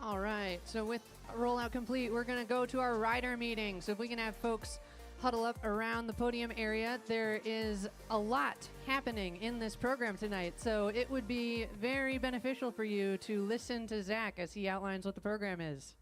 All right, so with rollout complete, we're going to go to our rider meeting. So if we can have folks huddle up around the podium area, there is a lot happening in this program tonight. So it would be very beneficial for you to listen to Zach as he outlines what the program is.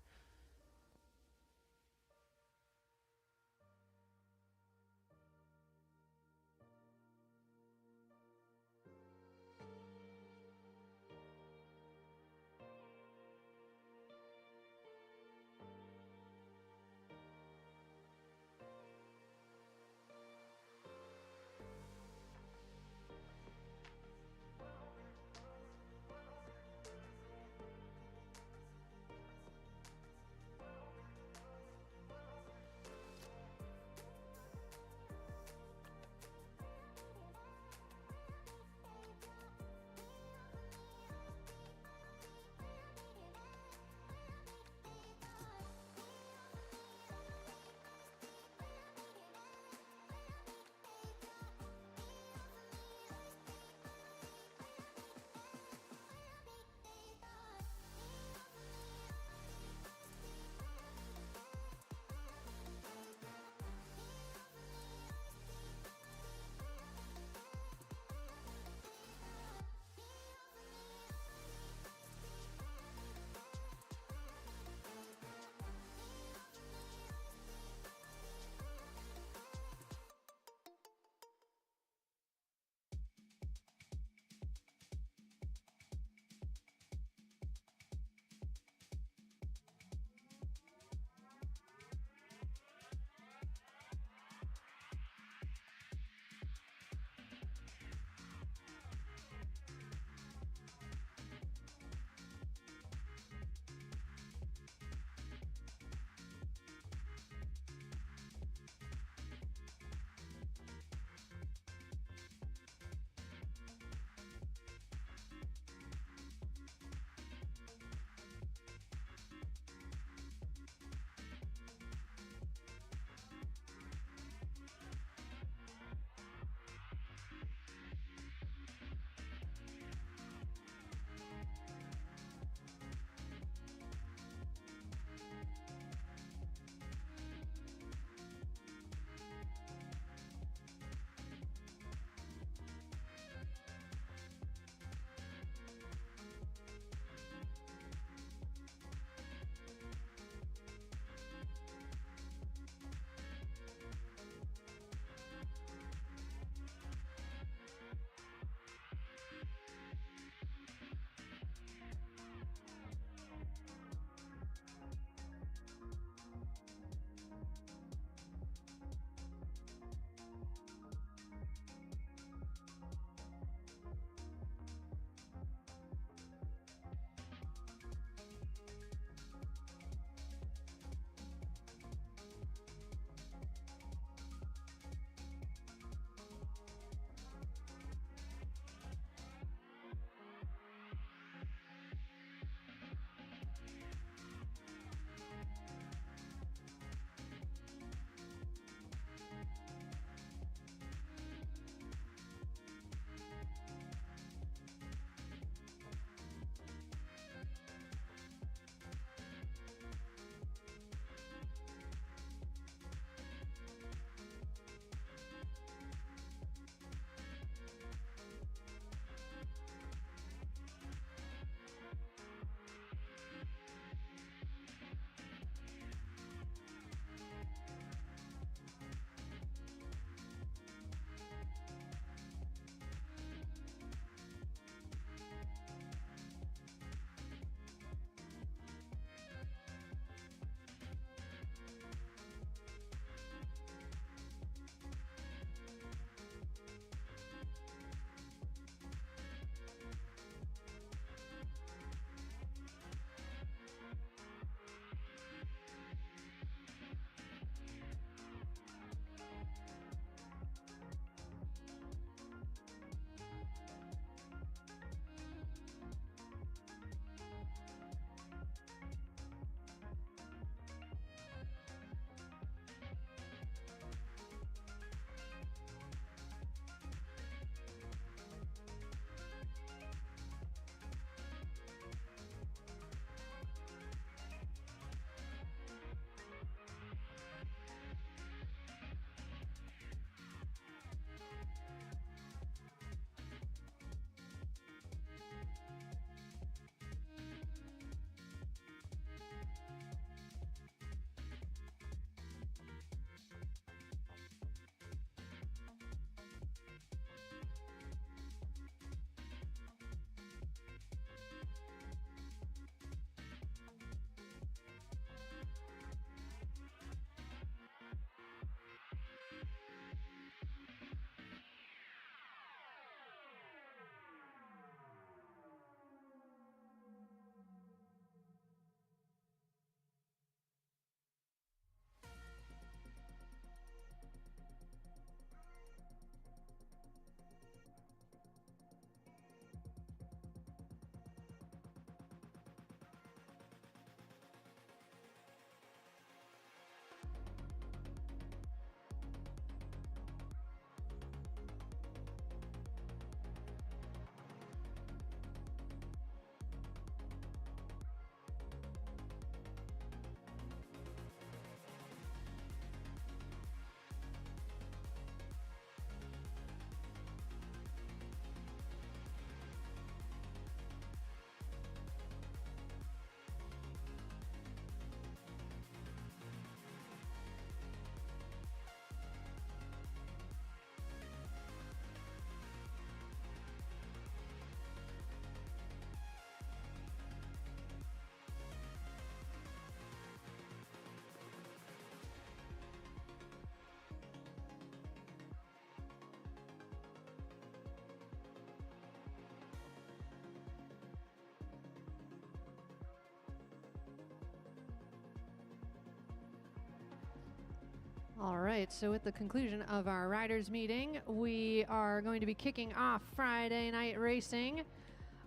All right, so with the conclusion of our riders meeting, we are going to be kicking off Friday night racing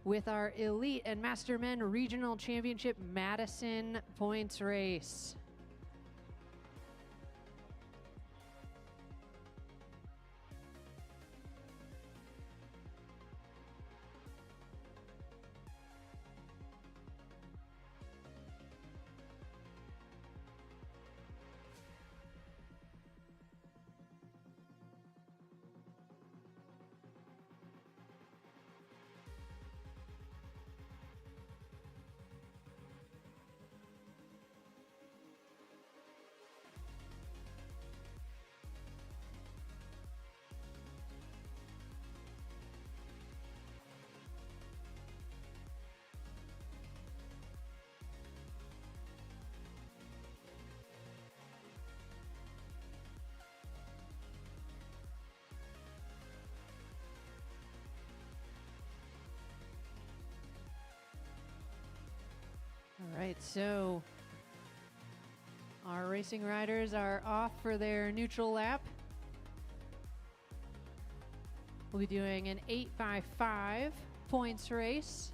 with our Elite and Master Men Regional Championship Madison points race. All right, so our racing riders are off for their neutral lap. We'll be doing an 8x5 points race.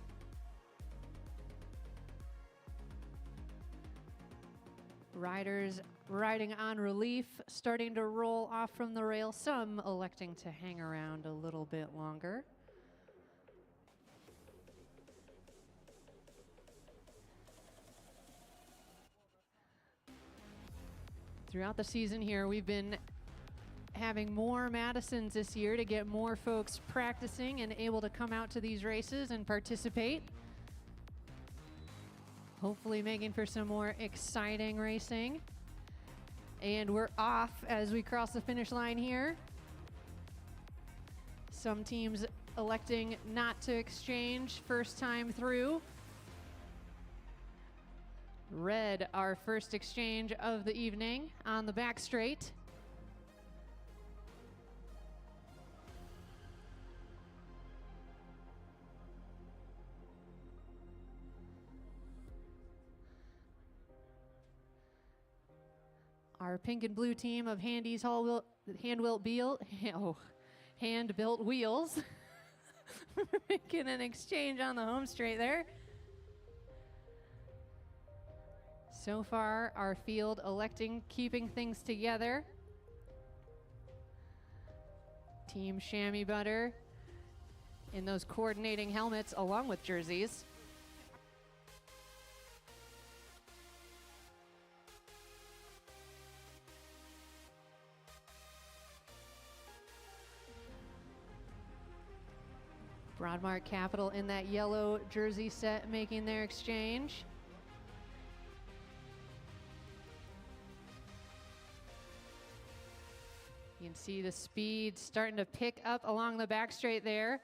Riders riding on relief, starting to roll off from the rail, some electing to hang around a little bit longer. Throughout the season here, we've been having more Madisons this year to get more folks practicing and able to come out to these races and participate. Hopefully making for some more exciting racing. And we're off as we cross the finish line here. Some teams electing not to exchange first time through. Red, our first exchange of the evening on the back straight. Our pink and blue team of hand-built wheels making an exchange on the home straight there. So far, our field electing keeping things together. Team Chamois Butter in those coordinating helmets along with jerseys. Broadmark Capital in that yellow jersey set making their exchange. You can see the speed starting to pick up along the back straight there.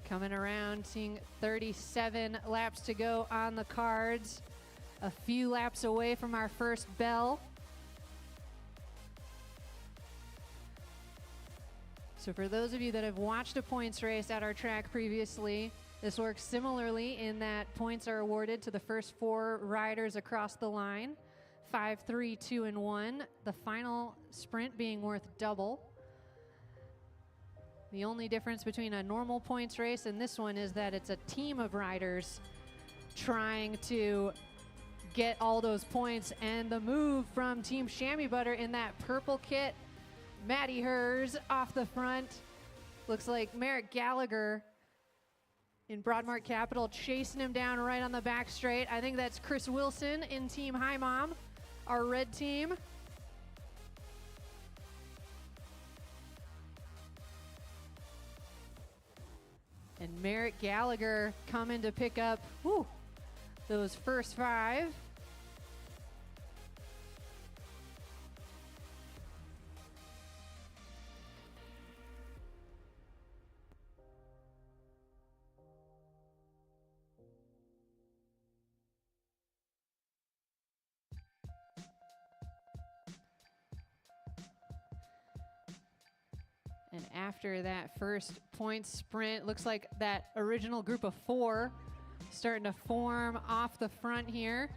Coming around, seeing 37 laps to go on the cards. A few laps away from our first bell. So for those of you that have watched a points race at our track previously, this works similarly in that points are awarded to the first 4 riders across the line. 5, 3, 2, and 1. The final sprint being worth double. The only difference between a normal points race and this one is that it's a team of riders trying to get all those points. And the move from Team Chamois Butter in that purple kit, Maddie Hers off the front. Looks like Merrick Gallagher in Broadmark Capital chasing him down right on the back straight. I think that's Chris Wilson in Team Hi Mom, our red team. And Merrick Gallagher coming to pick up those first 5. And after that first point sprint, looks like that original group of 4 starting to form off the front here.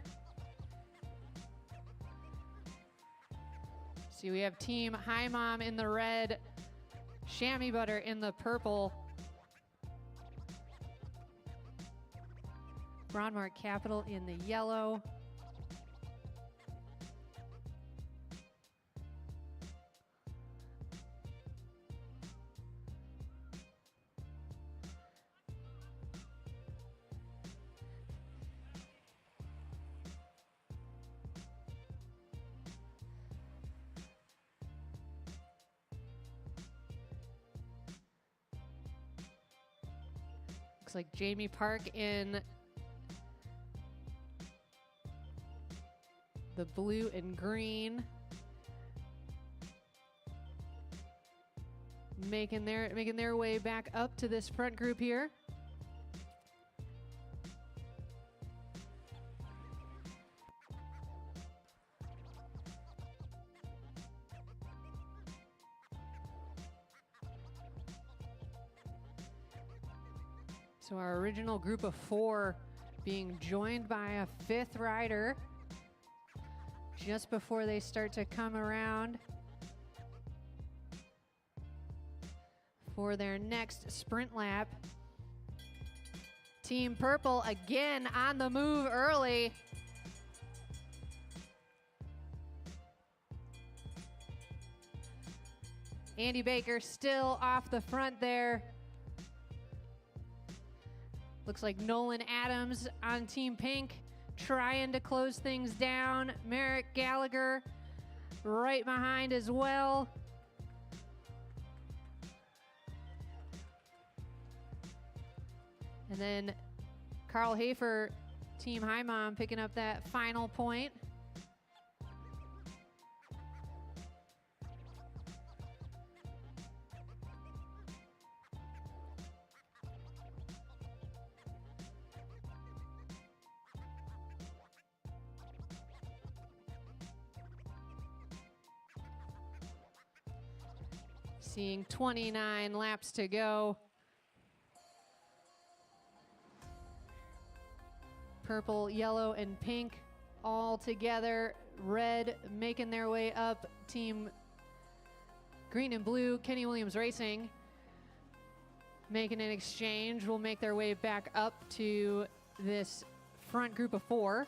See, we have Team Hi Mom in the red, Chamois Butter in the purple, Broadmark Capital in the yellow. Looks like Jamie Park in the blue and green, making their way back up to this front group here. So our original group of 4 being joined by a 5th rider just before they start to come around for their next sprint lap. Team Purple again on the move early. Andy Baker still off the front there. Looks like Nolan Adams on Team Pink trying to close things down. Merrick Gallagher right behind as well. And then Carl Hafer, Team Hi Mom, picking up that final point. Seeing 29 laps to go. Purple, yellow, and pink all together. Red making their way up. Team green and blue, Kenny Williams Racing, making an exchange. Will make their way back up to this front group of 4.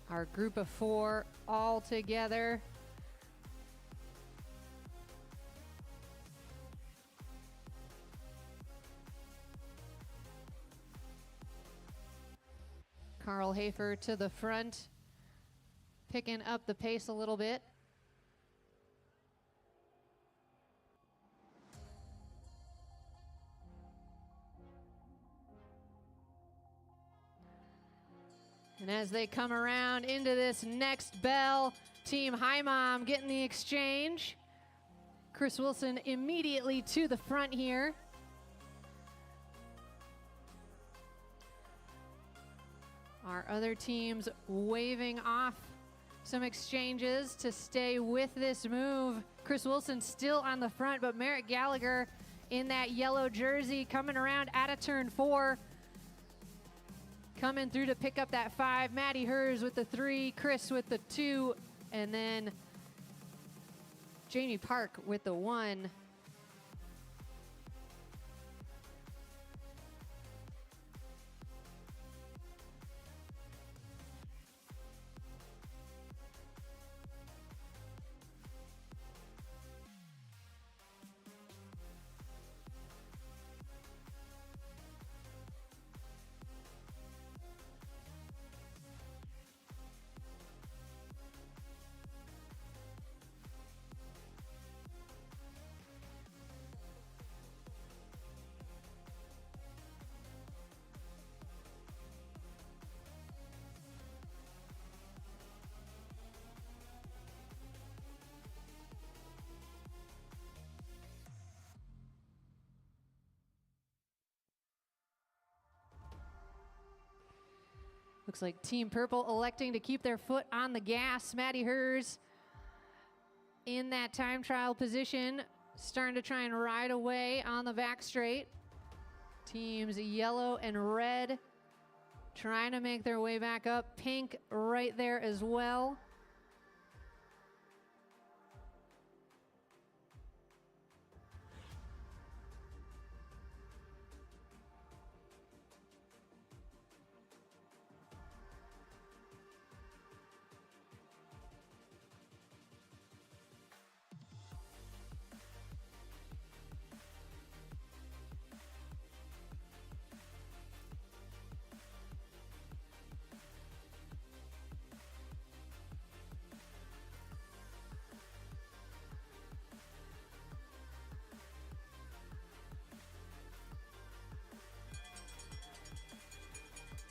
Our group of 4 all together. Carl Hafer to the front, picking up the pace a little bit. And as they come around into this next bell, Team Hi Mom getting the exchange. Chris Wilson immediately to the front here. Our other teams waving off some exchanges to stay with this move. Chris Wilson still on the front, but Merrick Gallagher in that yellow jersey coming around out of turn 4. Coming through to pick up that 5. Maddie Hers with the 3, Chris with the 2, and then Jamie Park with the 1. Looks like Team Purple electing to keep their foot on the gas. Maddie Hers in that time trial position, starting to try and ride away on the back straight. Teams yellow and red trying to make their way back up. Pink right there as well.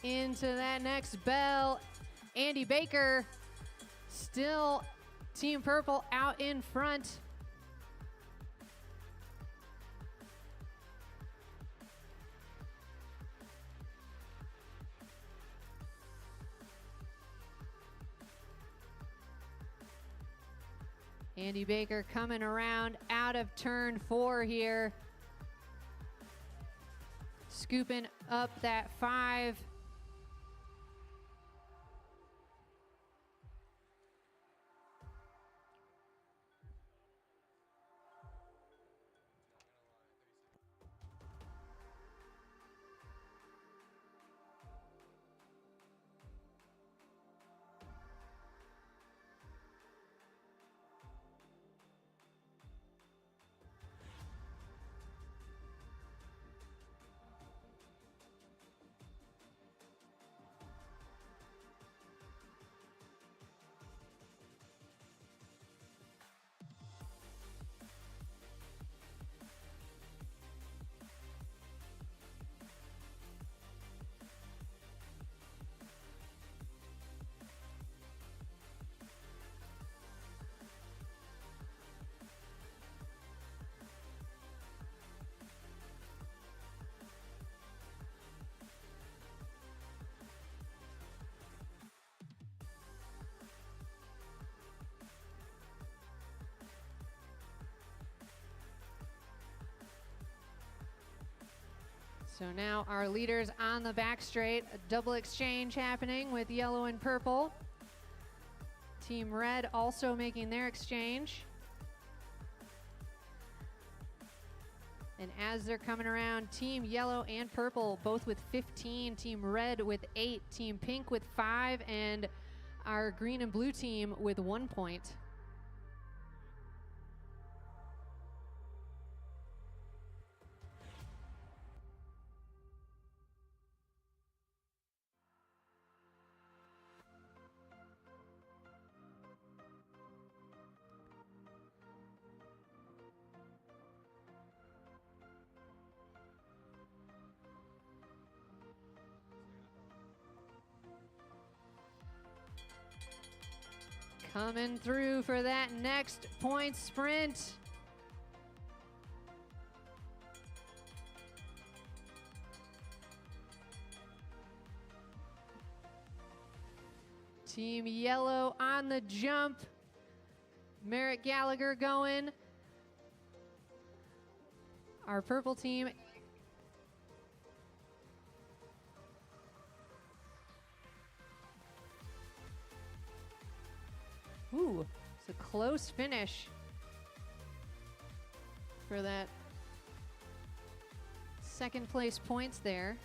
Into that next bell, Andy Baker, still Team Purple out in front. Andy Baker coming around out of turn 4 here. Scooping up that 5. So now our leaders on the back straight, a double exchange happening with yellow and purple. Team red also making their exchange. And as they're coming around, team yellow and purple, both with 15, team red with 8, team pink with 5, and our green and blue team with 1 point. Coming through for that next point sprint. Team yellow on the jump. Merritt Gallagher going. Our purple team. Ooh, it's a close finish for that second place points there.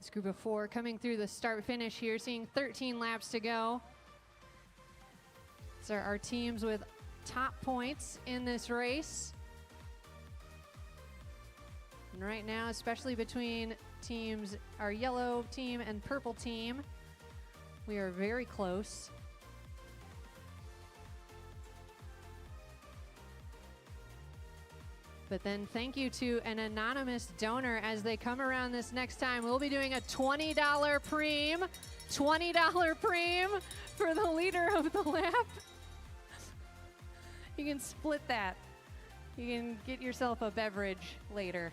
This group of 4 coming through the start finish here, seeing 13 laps to go. These are our teams with top points in this race. And right now, especially between teams, our yellow team and purple team, we are very close. But then thank you to an anonymous donor as they come around this next time. We'll be doing a $20 preem, $20 preem for the leader of the lap. You can split that. You can get yourself a beverage later.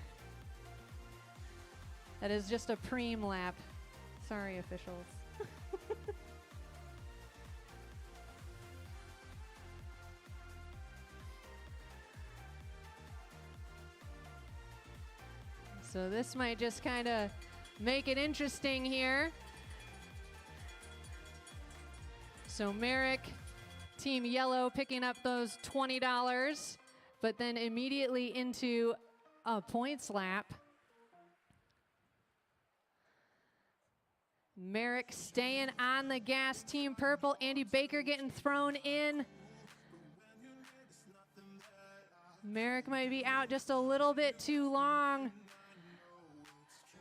That is just a preem lap. Sorry, officials. So this might just kind of make it interesting here. So Merrick, Team Yellow, picking up those $20, but then immediately into a points lap. Merrick staying on the gas. Team Purple, Andy Baker getting thrown in. Merrick might be out just a little bit too long.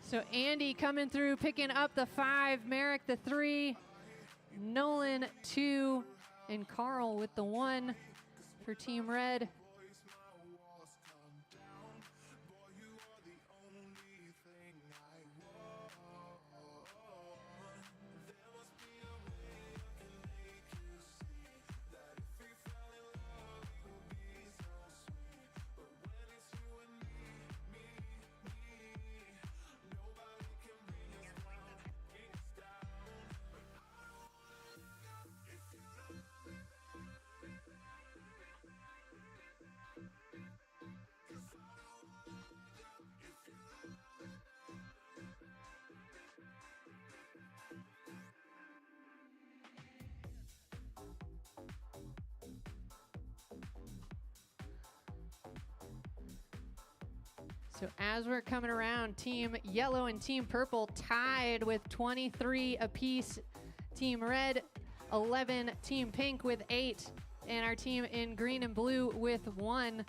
So Andy coming through, picking up the 5, Merrick the 3, Nolan 2, and Carl with the 1 for Team Red. So as we're coming around, Team Yellow and Team Purple tied with 23 apiece. Team Red, 11. Team Pink with 8. And our team in green and blue with 1.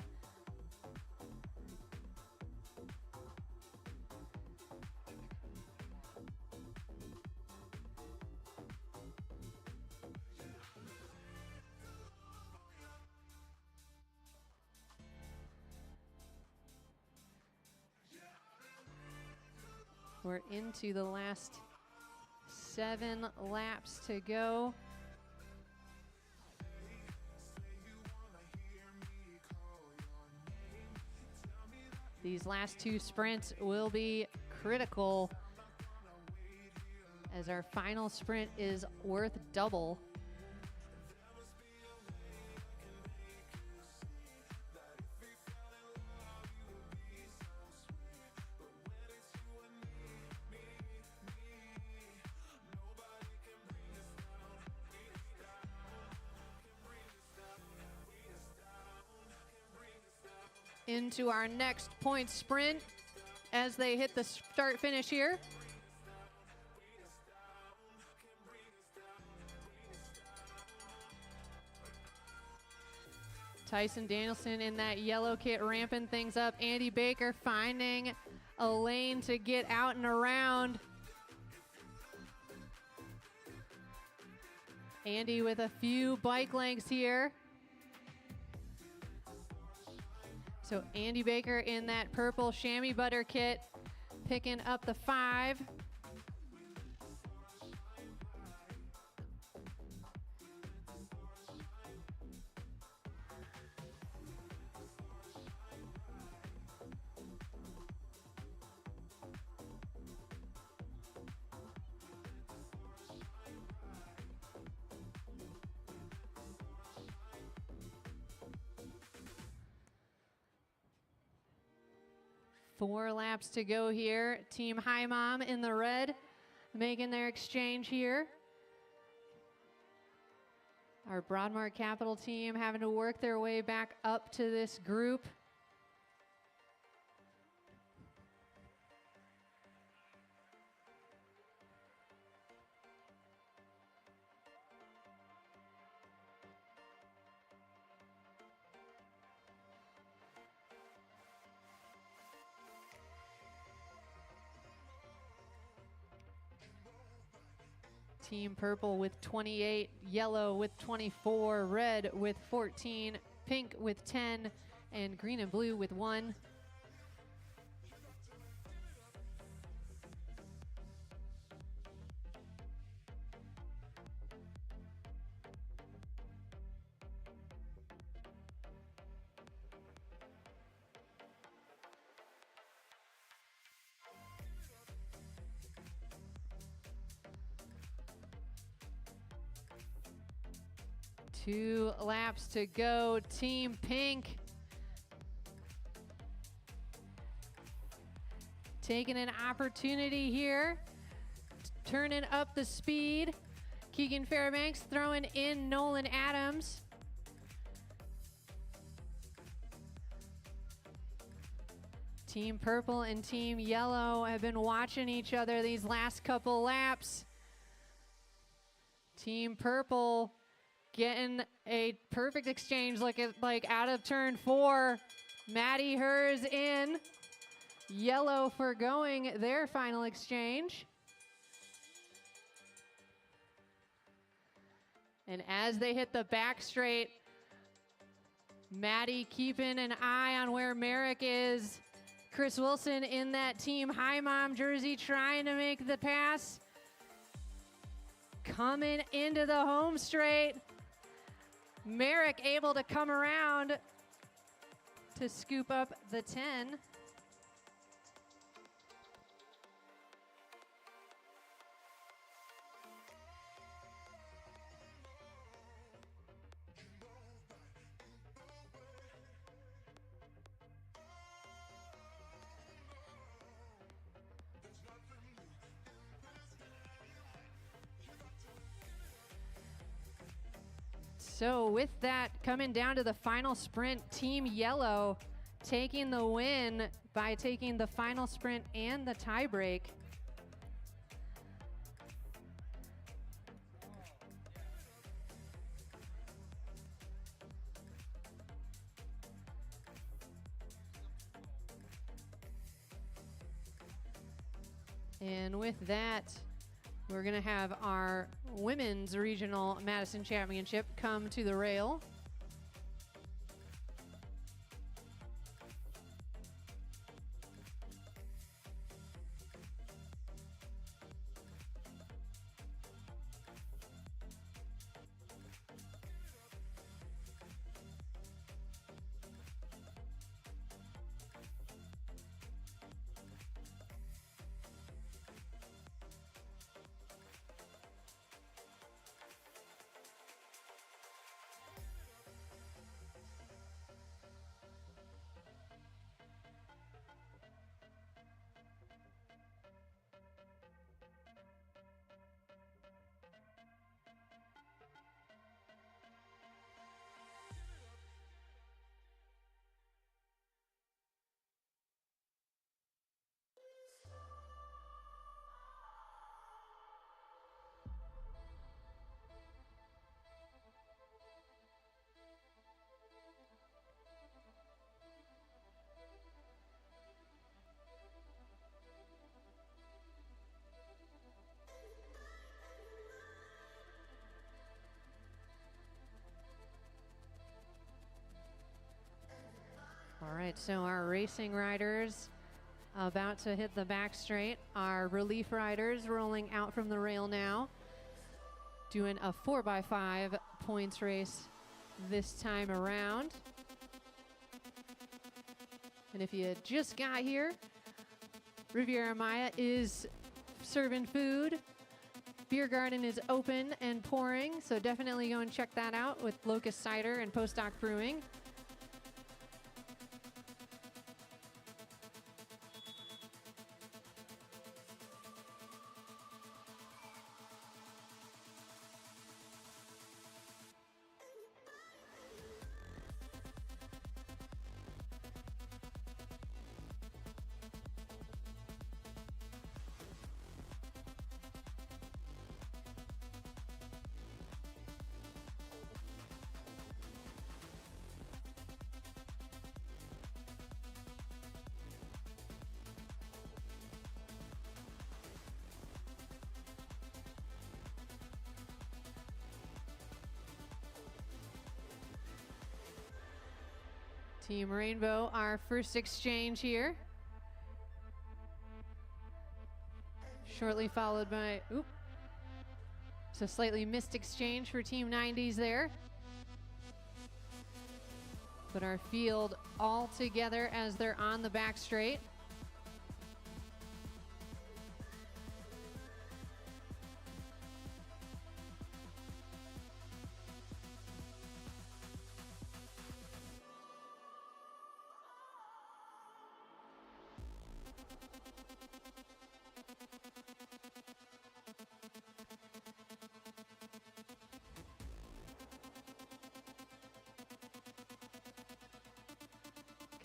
We're into the last 7 laps to go. These last 2 sprints will be critical as our final sprint is worth double. Into our next point sprint as they hit the start finish here. Tyson Danielson in that yellow kit ramping things up. Andy Baker finding a lane to get out and around. Andy with a few bike lengths here. So Andy Baker in that purple chamois butter kit, picking up the 5. Four laps to go here. Team Hi Mom in the red making their exchange here. Our Broadmoor Capital team having to work their way back up to this group. Team Purple with 28, Yellow with 24, Red with 14, Pink with 10, and Green and Blue with 1. Two laps to go. Team Pink taking an opportunity here, turning up the speed. Keegan Fairbanks throwing in Nolan Adams. Team Purple and Team Yellow have been watching each other these last couple laps. Team Purple getting a perfect exchange, like out of turn 4. Maddie Hers in. Yellow forgoing their final exchange. And as they hit the back straight, Maddie keeping an eye on where Merrick is. Chris Wilson in that Team Hi Mom jersey trying to make the pass. Coming into the home straight. Merrick able to come around to scoop up the 10. So with that, coming down to the final sprint, Team Yellow taking the win by taking the final sprint and the tie break. And with that, we're going to have our Women's Regional Madison Championship come to the rail. All right, so our racing riders about to hit the back straight. Our relief riders rolling out from the rail now. Doing a 4x5 points race this time around. And if you just got here, Riviera Maya is serving food. Beer garden is open and pouring, so definitely go and check that out with Locust Cider and Postdoc Brewing. Team Rainbow, our first exchange here. Shortly followed by, so slightly missed exchange for Team 90s there. But our field all together as they're on the back straight.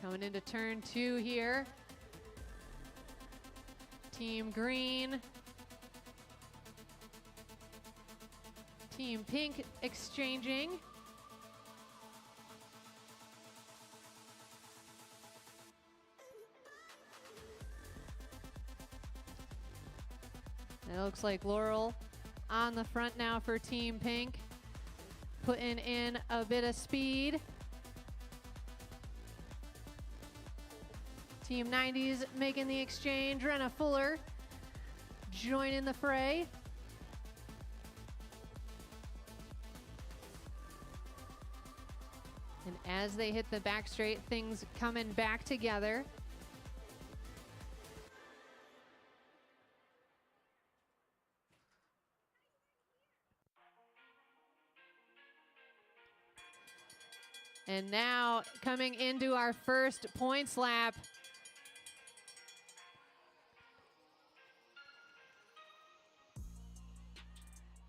Coming into turn 2 here. Team Green. Team Pink exchanging. It looks like Laurel on the front now for Team Pink, putting in a bit of speed. Team 90s making the exchange. Renna Fuller joining the fray. And as they hit the back straight, things coming back together. And now coming into our first points lap.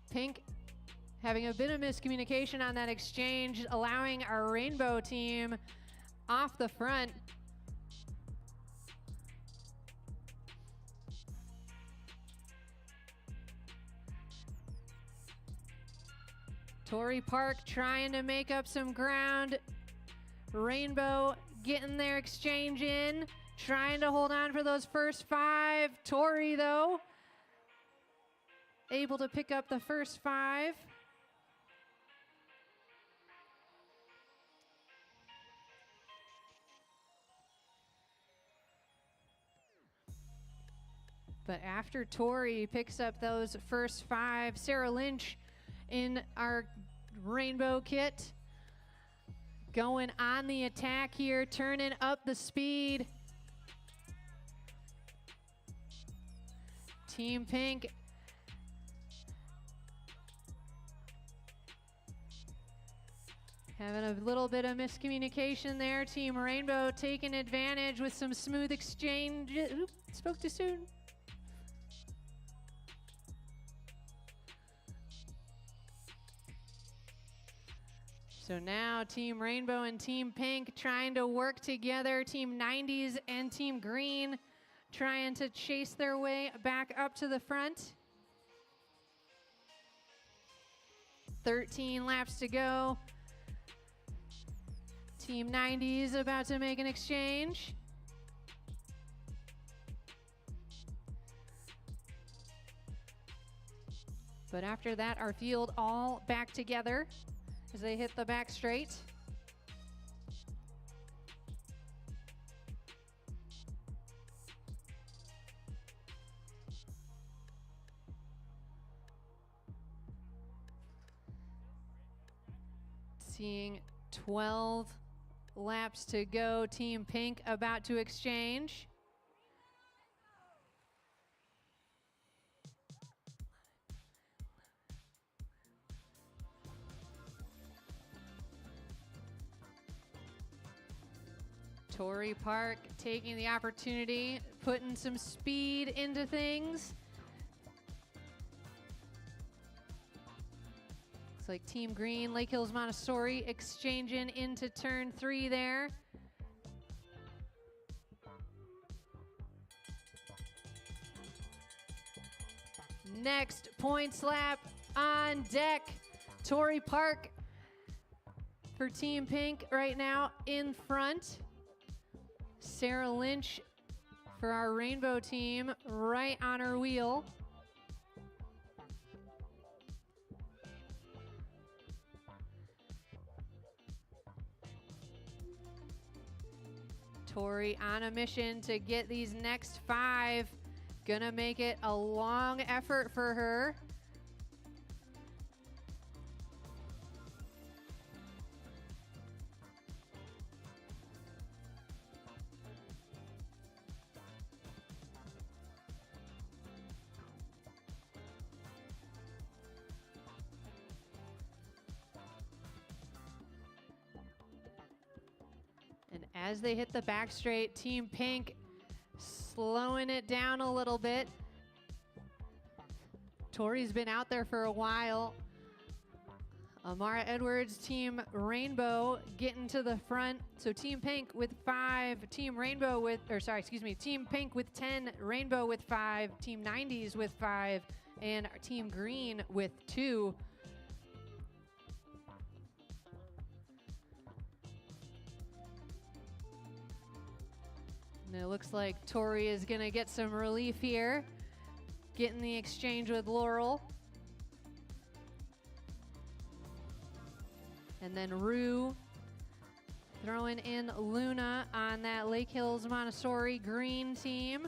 Pink having a bit of miscommunication on that exchange, allowing our Rainbow team off the front. Torrey Park trying to make up some ground. Rainbow getting their exchange in, trying to hold on for those first 5. Torrey, though, able to pick up the first 5. But after Torrey picks up those first 5, Sarah Lynch in our Rainbow kit going on the attack here, turning up the speed. Team Pink having a little bit of miscommunication there. Team Rainbow taking advantage with some smooth exchange. Oop, spoke too soon. So now Team Rainbow and Team Pink trying to work together. Team 90s and Team Green trying to chase their way back up to the front. 13 laps to go. Team 90s about to make an exchange. But after that, our field all back together as they hit the back straight. Seeing 12 laps to go. Team Pink about to exchange. Torrey Park taking the opportunity, putting some speed into things. Looks like Team Green, Lake Hills Montessori exchanging into turn 3 there. Next points lap on deck. Torrey Park for Team Pink right now in front. Sarah Lynch for our Rainbow team right on her wheel. Tori on a mission to get these next 5. Gonna make it a long effort for her. And as they hit the back straight, Team Pink slowing it down a little bit. Tori's been out there for a while. Amara Edwards, Team Rainbow getting to the front. So Team Pink with 5, Team Rainbow with, or sorry, excuse me, Team Pink with 10, Rainbow with 5, Team 90s with 5, and our Team Green with 2. And it looks like Tori is gonna get some relief here, getting the exchange with Laurel. And then Rue throwing in Luna on that Lake Hills Montessori green team.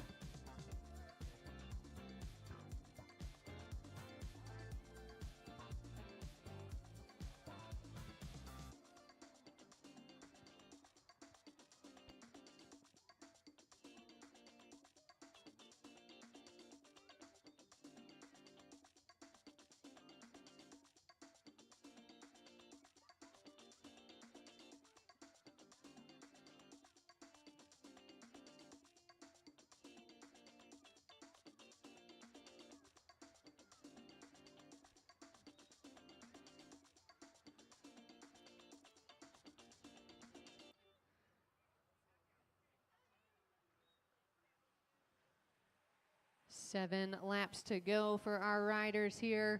Seven laps to go for our riders here.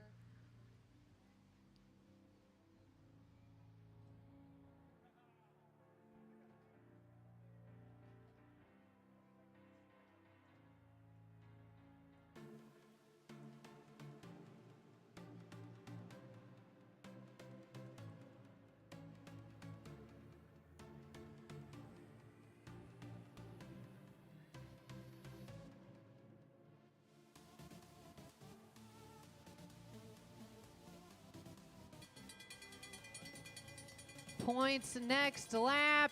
Points next lap.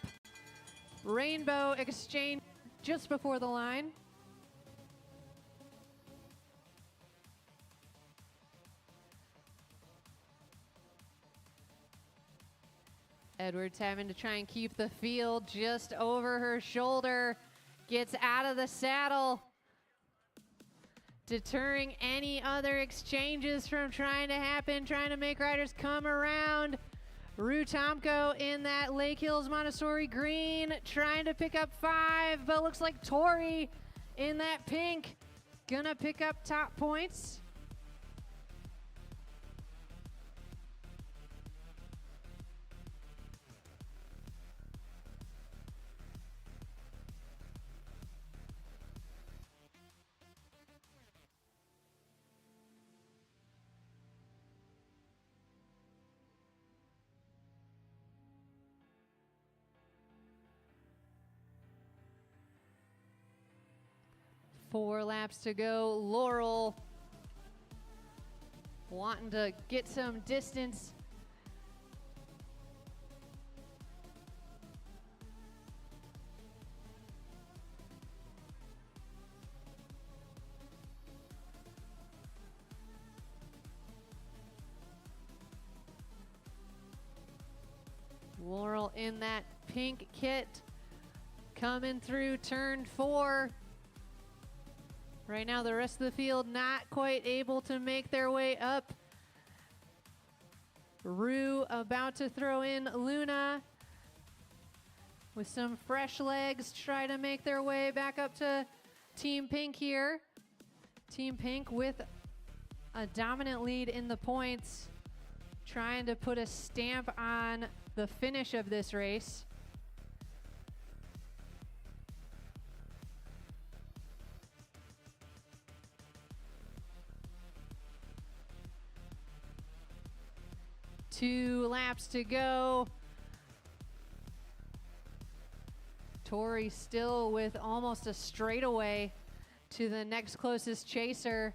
Rainbow exchange just before the line. Edwards having to try and keep the field just over her shoulder. Gets out of the saddle, deterring any other exchanges from trying to happen, trying to make riders come around. Rue Tomko in that Lake Hills Montessori green, trying to pick up 5, but looks like Tori in that pink, gonna pick up top points. Four laps to go. Laurel wanting to get some distance. Laurel in that pink kit coming through turn 4. Right now, the rest of the field not quite able to make their way up. Rue about to throw in Luna with some fresh legs, try to make their way back up to Team Pink here. Team Pink with a dominant lead in the points, trying to put a stamp on the finish of this race. Two laps to go. Tori still with almost a straightaway to the next closest chaser.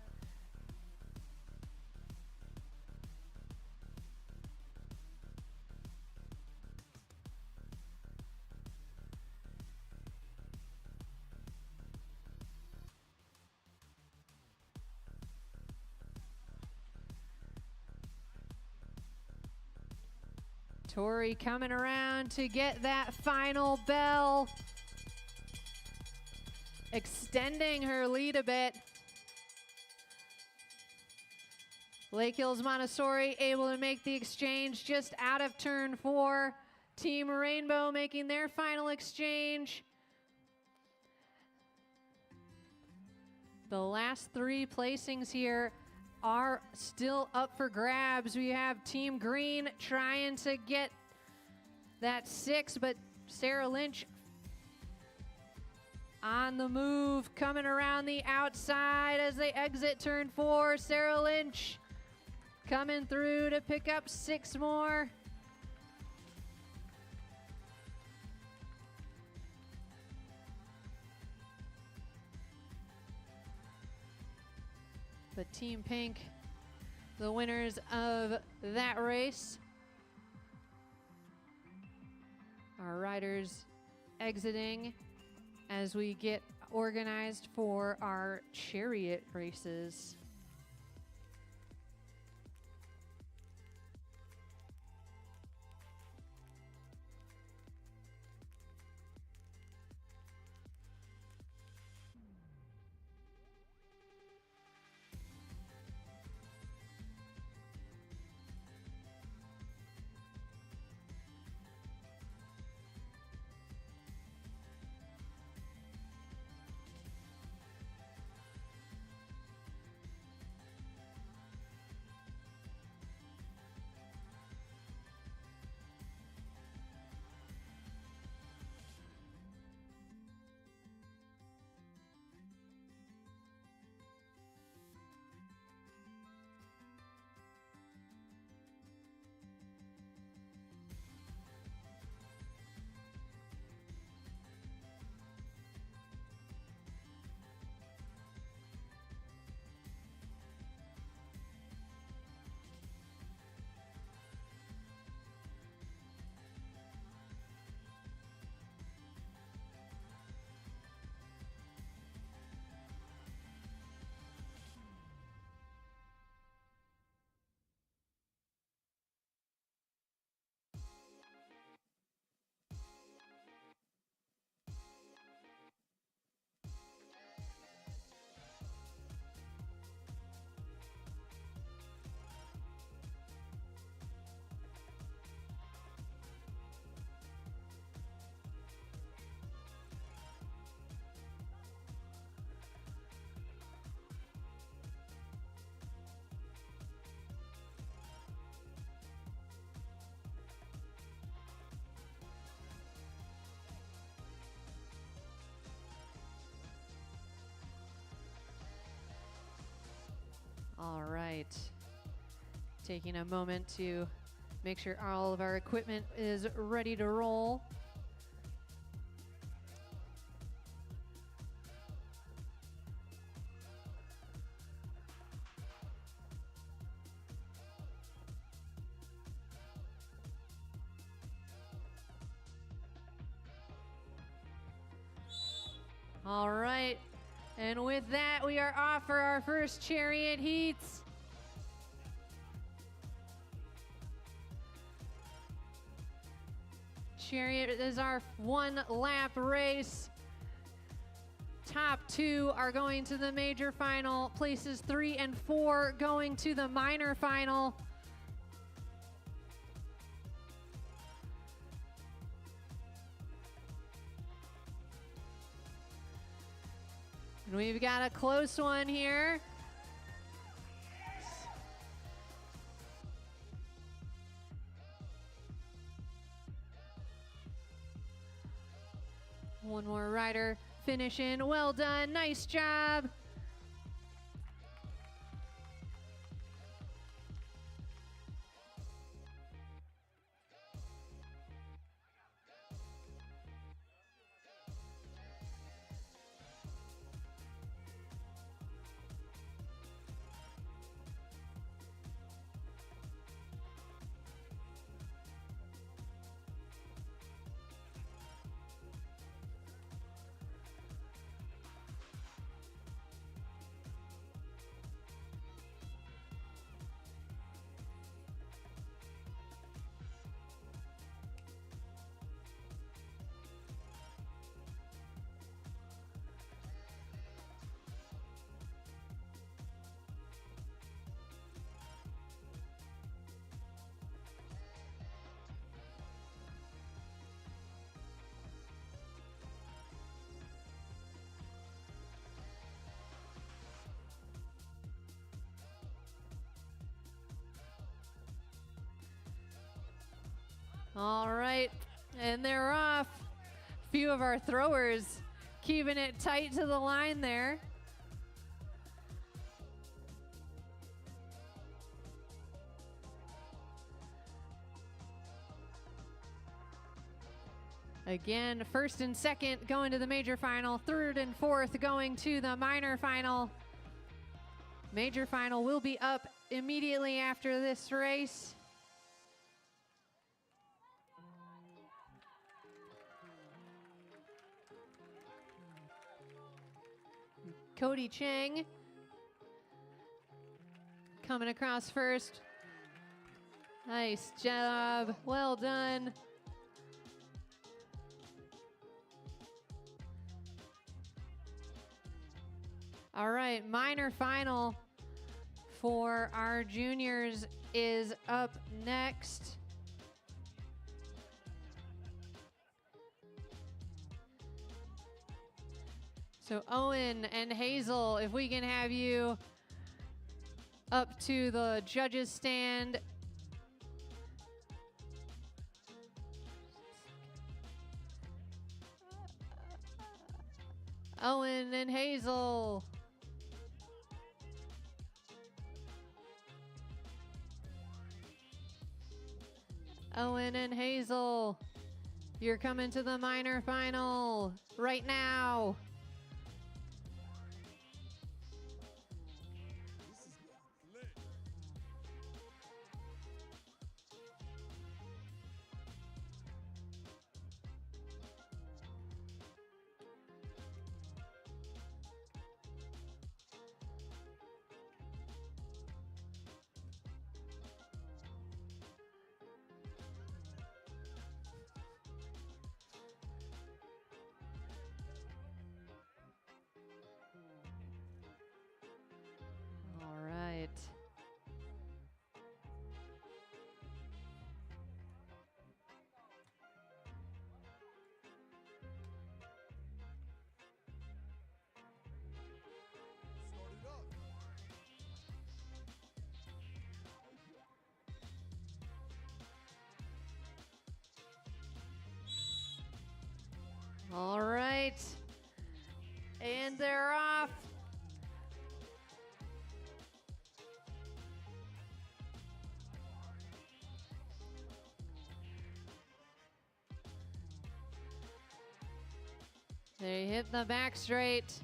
Tori coming around to get that final bell, extending her lead a bit. Lake Hills Montessori able to make the exchange just out of turn 4. Team Rainbow making their final exchange. The last 3 placings here are still up for grabs. We have Team Green trying to get that 6, but Sarah Lynch on the move, coming around the outside as they exit turn 4. Sarah Lynch coming through to pick up 6 more. But Team Pink, the winners of that race. Our riders exiting as we get organized for our Chariot races. All right, taking a moment to make sure all of our equipment is ready to roll. All right, and with that, we are off for our first Chariot heats. Chariot is our 1-lap race. Top 2 are going to the major final. Places 3 and 4 going to the minor final. And we've got a close one here. One more rider finishing. Well done, nice job. All right, and they're off. Few of our throwers keeping it tight to the line there. Again, first and second going to the major final, third and fourth going to the minor final. Major final will be up immediately after this race. Cody Chang coming across first. Nice job, well done. All right, minor final for our juniors is up next. So Owen and Hazel, if we can have you up to the judges stand. Owen and Hazel. Owen and Hazel, you're coming to the minor final right now. All right. All right. And they're off. They hit the back straight.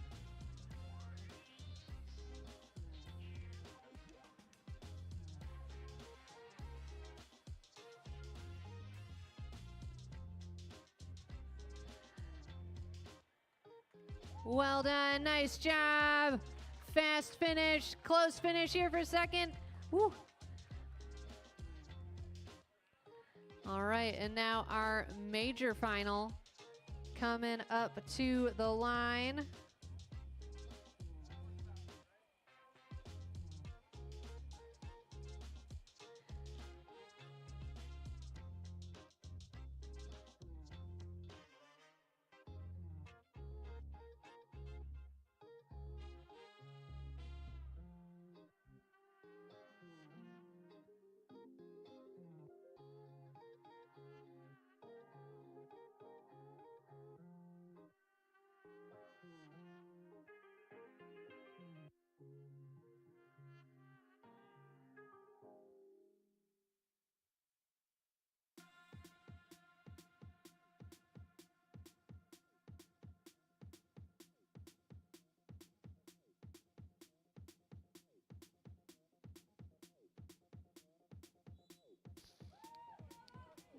Well done, nice job. Fast finish, close finish here for second. Woo. All right, and now our major final coming up to the line.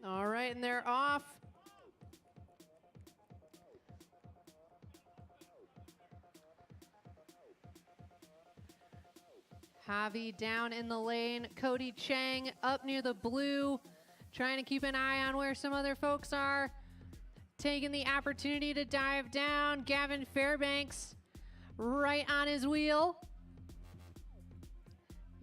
All right, and they're off. Javi down in the lane. Cody Chang up near the blue, trying to keep an eye on where some other folks are. Taking the opportunity to dive down. Gavin Fairbanks right on his wheel.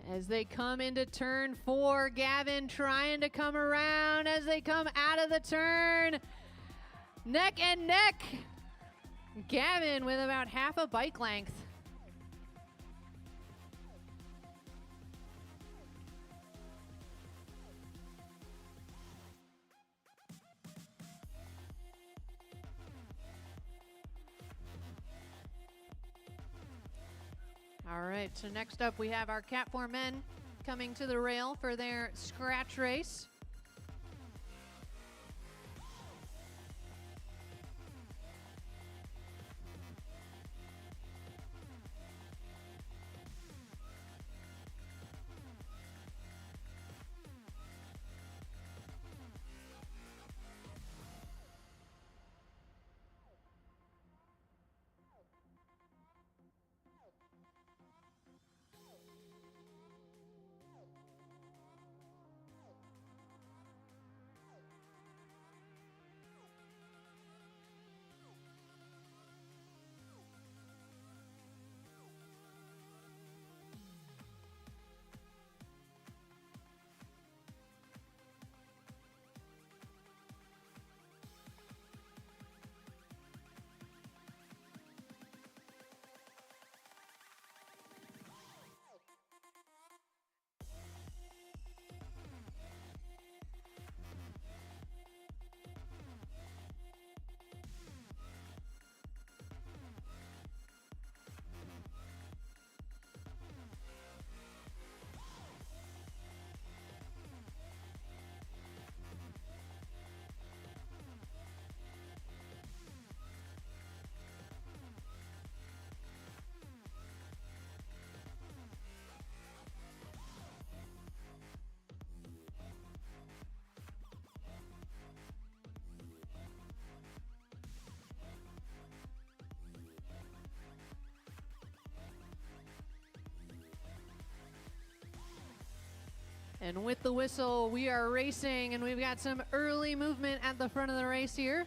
As they come into turn 4, Gavin trying to come around as they come out of the turn. Neck and neck. Gavin with about half a bike length. All right, so next up we have our Cat 4 men coming to the rail for their scratch race. And with the whistle, we are racing, and we've got some early movement at the front of the race here.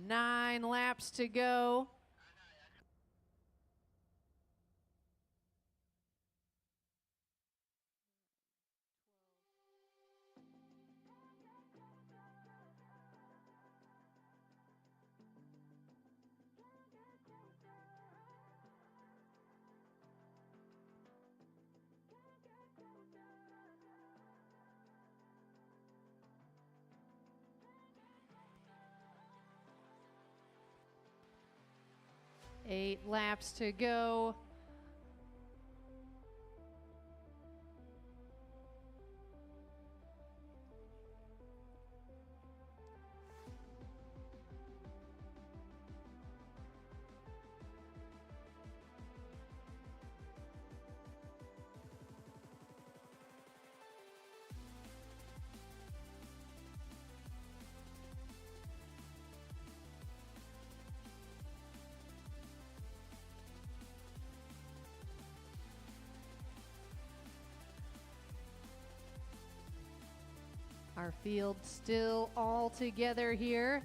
Nine laps to go. Eight laps to go. Our field still all together here.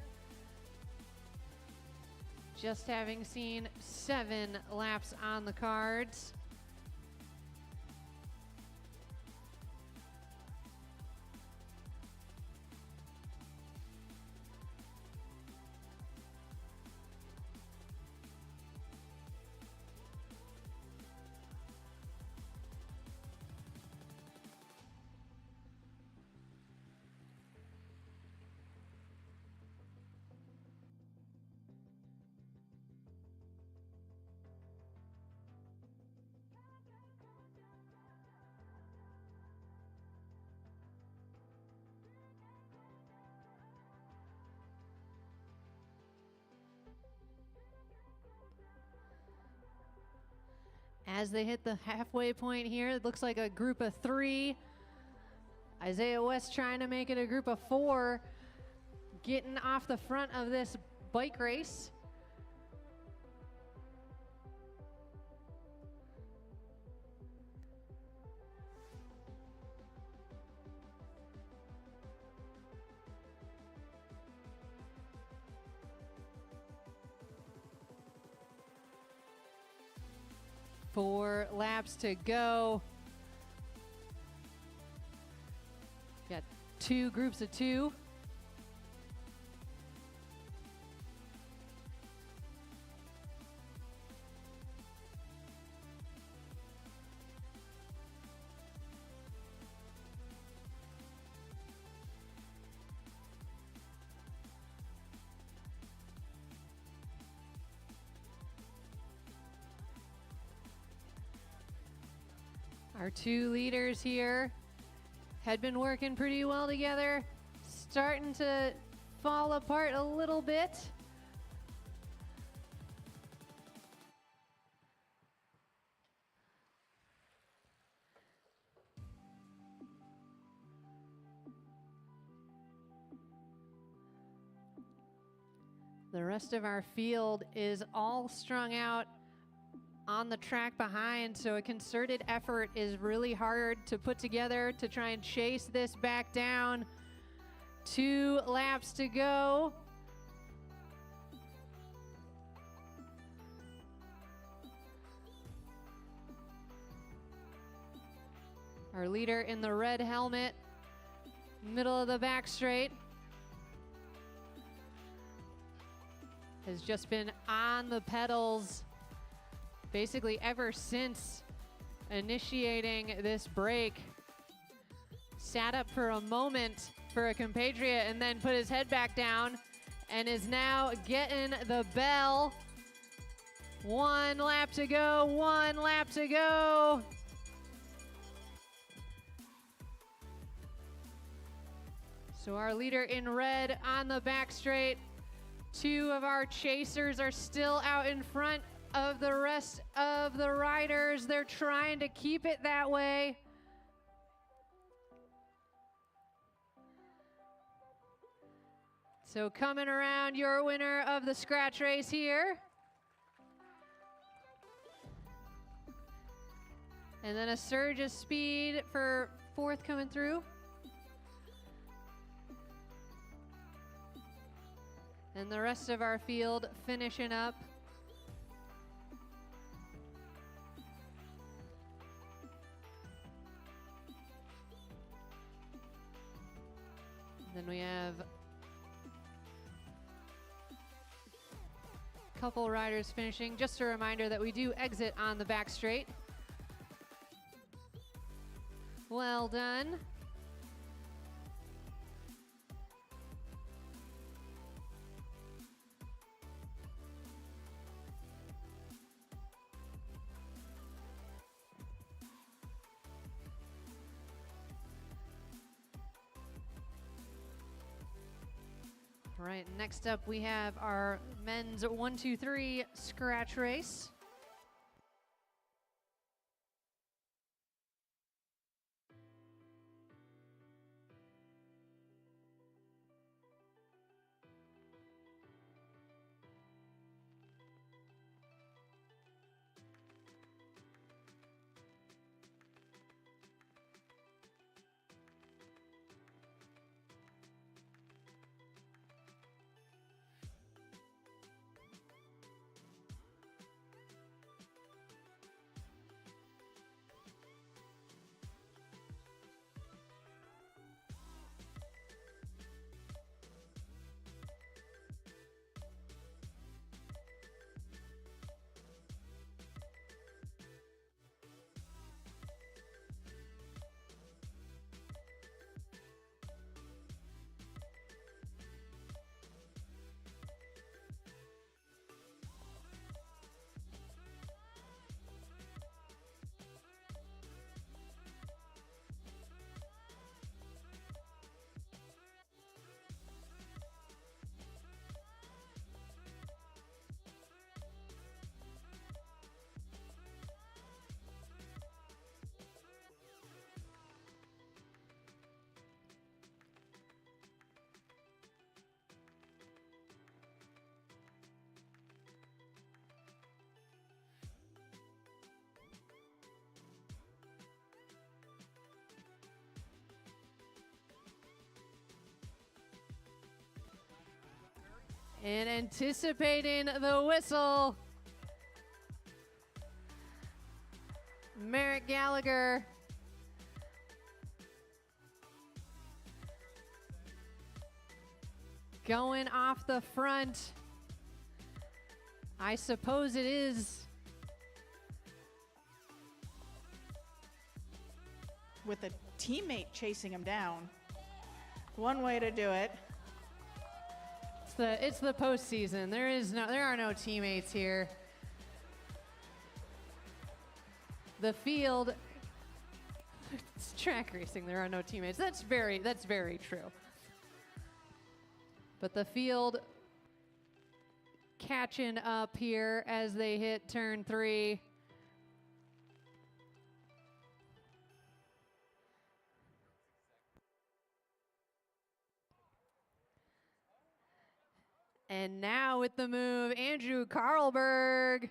Just having seen 7 laps on the cards. As they hit the halfway point here, it looks like a group of 3. Isaiah West trying to make it a group of 4, getting off the front of this bike race. Four laps to go. 2 groups of 2. Our 2 leaders here had been working pretty well together, starting to fall apart a little bit. The rest of our field is all strung out on the track behind, so a concerted effort is really hard to put together to try and chase this back down. 2 laps to go. Our leader in the red helmet, middle of the back straight, has just been on the pedals basically ever since initiating this break. Sat up for a moment for a compatriot and then put his head back down and is now getting the bell. 1 lap to go, 1 lap to go. So our leader in red on the back straight. 2 of our chasers are still out in front of the rest of the riders. They're trying to keep it that way. So coming around, your winner of the scratch race here. And then a surge of speed for 4th coming through. And the rest of our field finishing up. Then we have a couple riders finishing. Just a reminder that we do exit on the back straight. Well done. All right, next up we have our men's 1, 2, 3 scratch race. And anticipating the whistle, Merrick Gallagher going off the front. I suppose it is. With a teammate chasing him down. One way to do it. It's the postseason. There are no teammates here. The field, it's track racing. There are no teammates. That's very true. But the field catching up here as they hit turn 3. And now with the move, Andrew Carlberg.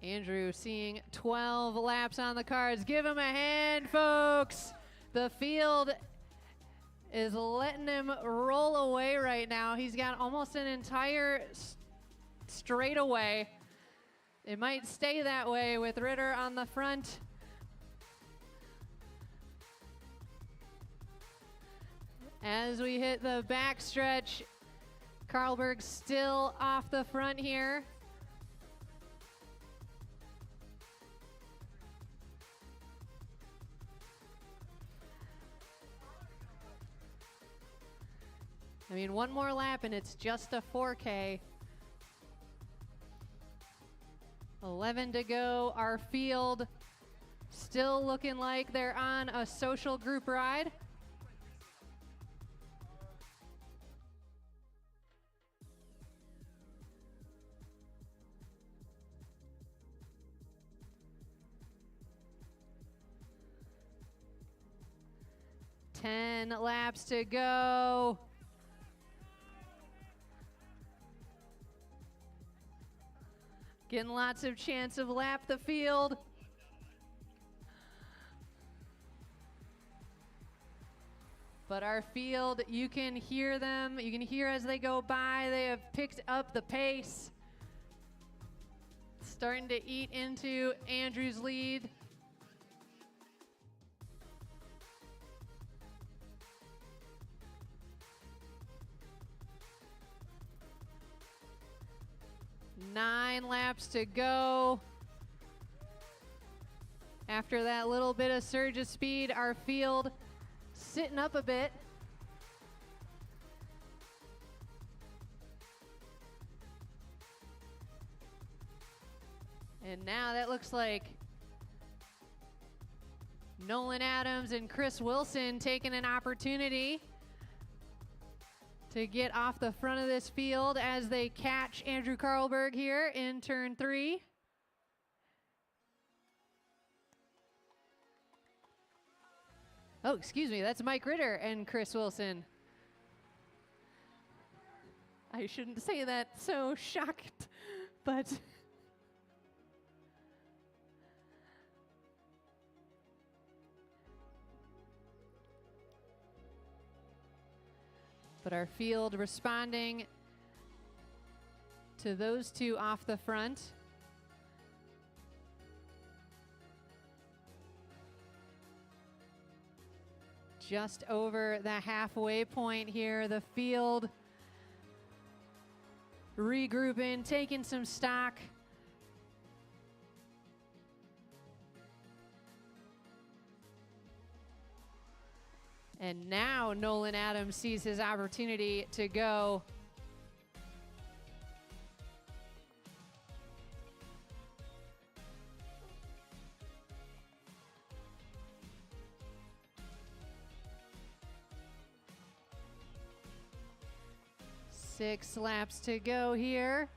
Andrew seeing 12 laps on the cards. Give him a hand, folks. The field is letting him roll away right now. He's got almost an entire straightaway. It might stay that way with Ritter on the front. As we hit the backstretch, Carlberg still off the front here. I mean, one more lap and it's just a 4K. 11 to go. Our field still looking like they're on a social group ride. Ten laps to go. Getting lots of chance of lap the field. But our field, you can hear them. You can hear as they go by. They have picked up the pace. Starting to eat into Andrew's lead. Nine laps to go. After that little bit of surge of speed, our field sitting up a bit. And now that looks like Nolan Adams and Chris Wilson taking an opportunity to get off the front of this field as they catch Andrew Carlberg here in turn 3. Oh, excuse me, that's Mike Ritter and Chris Wilson. I shouldn't say that so shocked, but our field responding to those two off the front. Just over the halfway point here, the field regrouping, taking some stock. And now Nolan Adams sees his opportunity to go. Six laps to go here.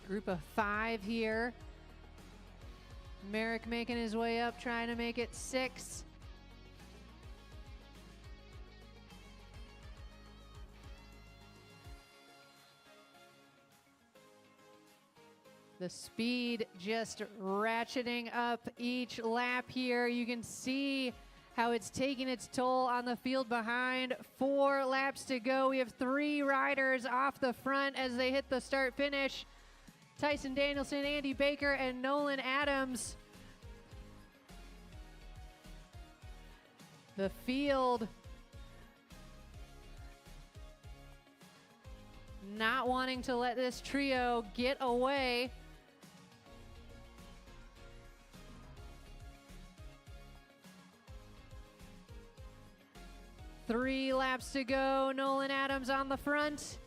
Group of 5 here. Merrick making his way up, trying to make it 6. The speed just ratcheting up each lap here. You can see how it's taking its toll on the field behind. 4 laps to go. We have 3 riders off the front as they hit the start finish. Tyson Danielson, Andy Baker, and Nolan Adams. The field not wanting to let this trio get away. Three laps to go. Nolan Adams on the front.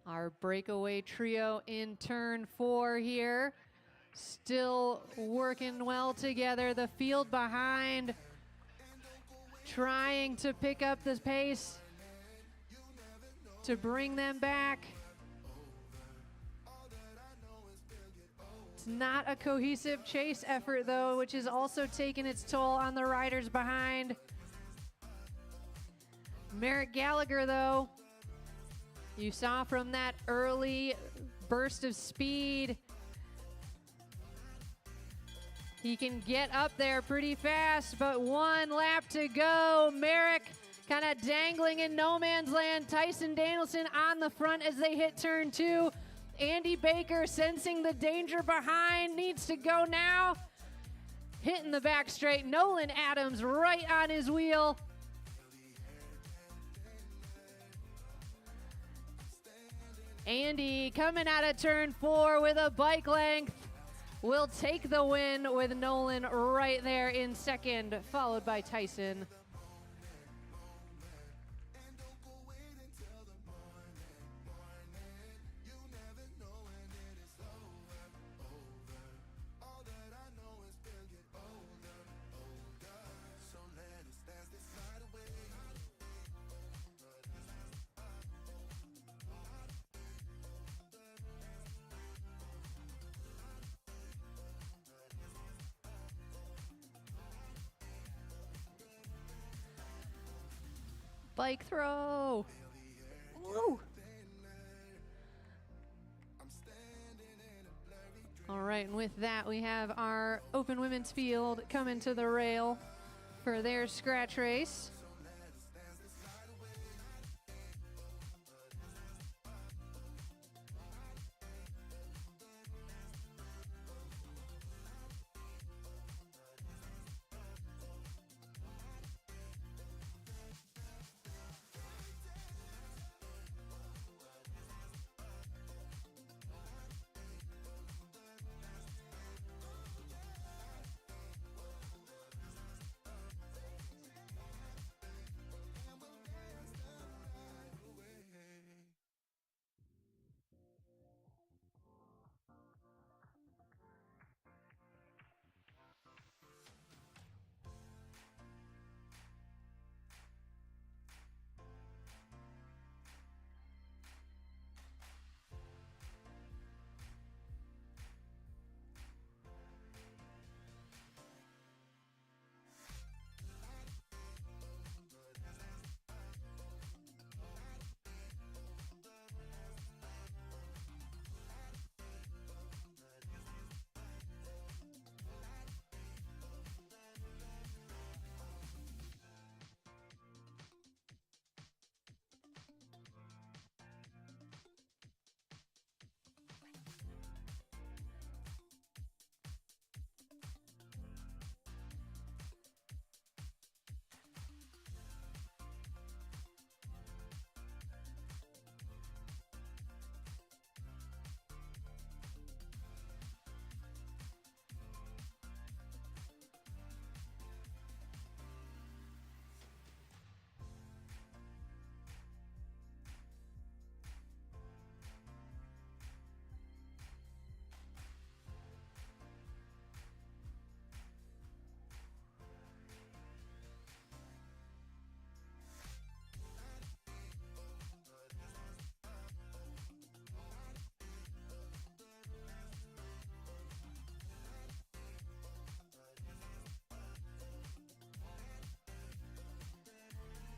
Our breakaway trio in turn 4 here. Still working well together. The field behind trying to pick up this pace to bring them back. It's not a cohesive chase effort though, which is also taking its toll on the riders behind. Merrick Gallagher though, you saw from that early burst of speed, he can get up there pretty fast, but 1 lap to go. Merrick kind of dangling in no man's land. Tyson Danielson on the front as they hit turn 2. Andy Baker sensing the danger behind, needs to go now. Hitting the back straight. Nolan Adams right on his wheel. Andy coming out of turn 4 with a bike length. Will take the win with Nolan right there in second, followed by Tyson. Bike throw. Woo. All right, and with that, we have our open women's field coming to the rail for their scratch race.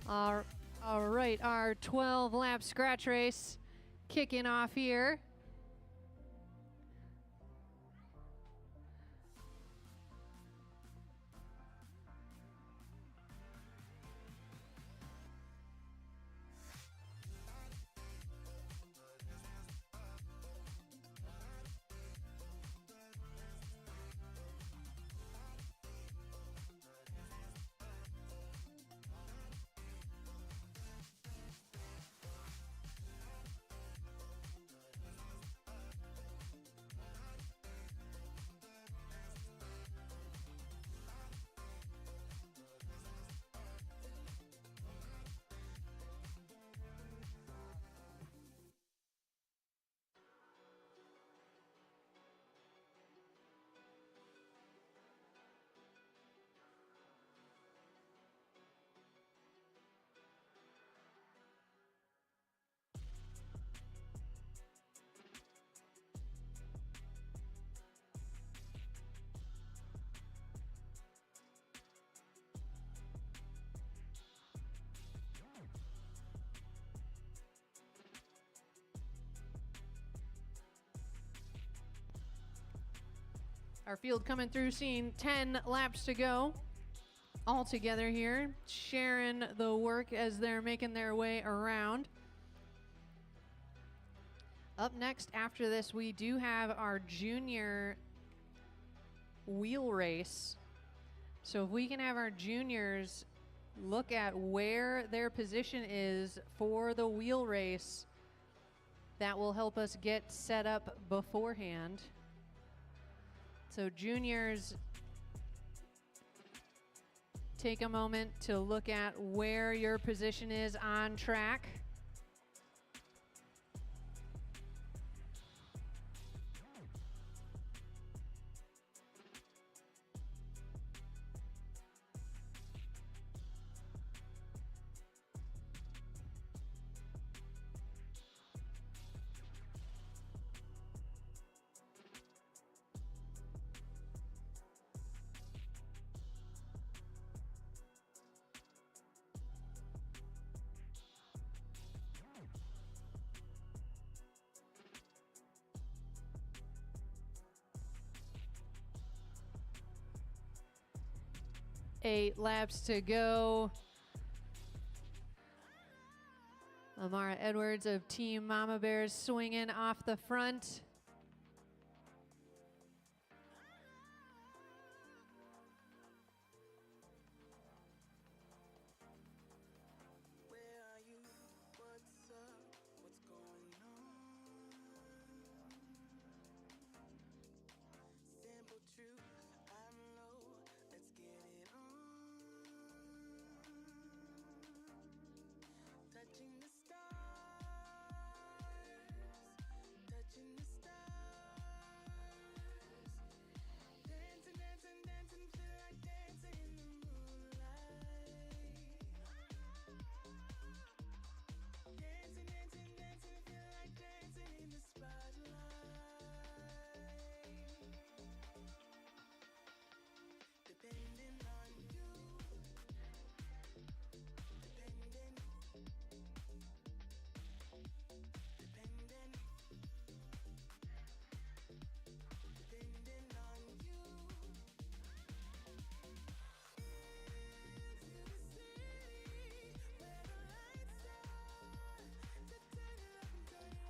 All right, our 12 lap scratch race kicking off here. Our field coming through, seeing 10 laps to go all together here, sharing the work as they're making their way around. Up next after this, we do have our junior wheel race. So if we can have our juniors look at where their position is for the wheel race, that will help us get set up beforehand. So juniors, take a moment to look at where your position is on track. Eight laps to go. Amara Edwards of Team Mama Bears swinging off the front.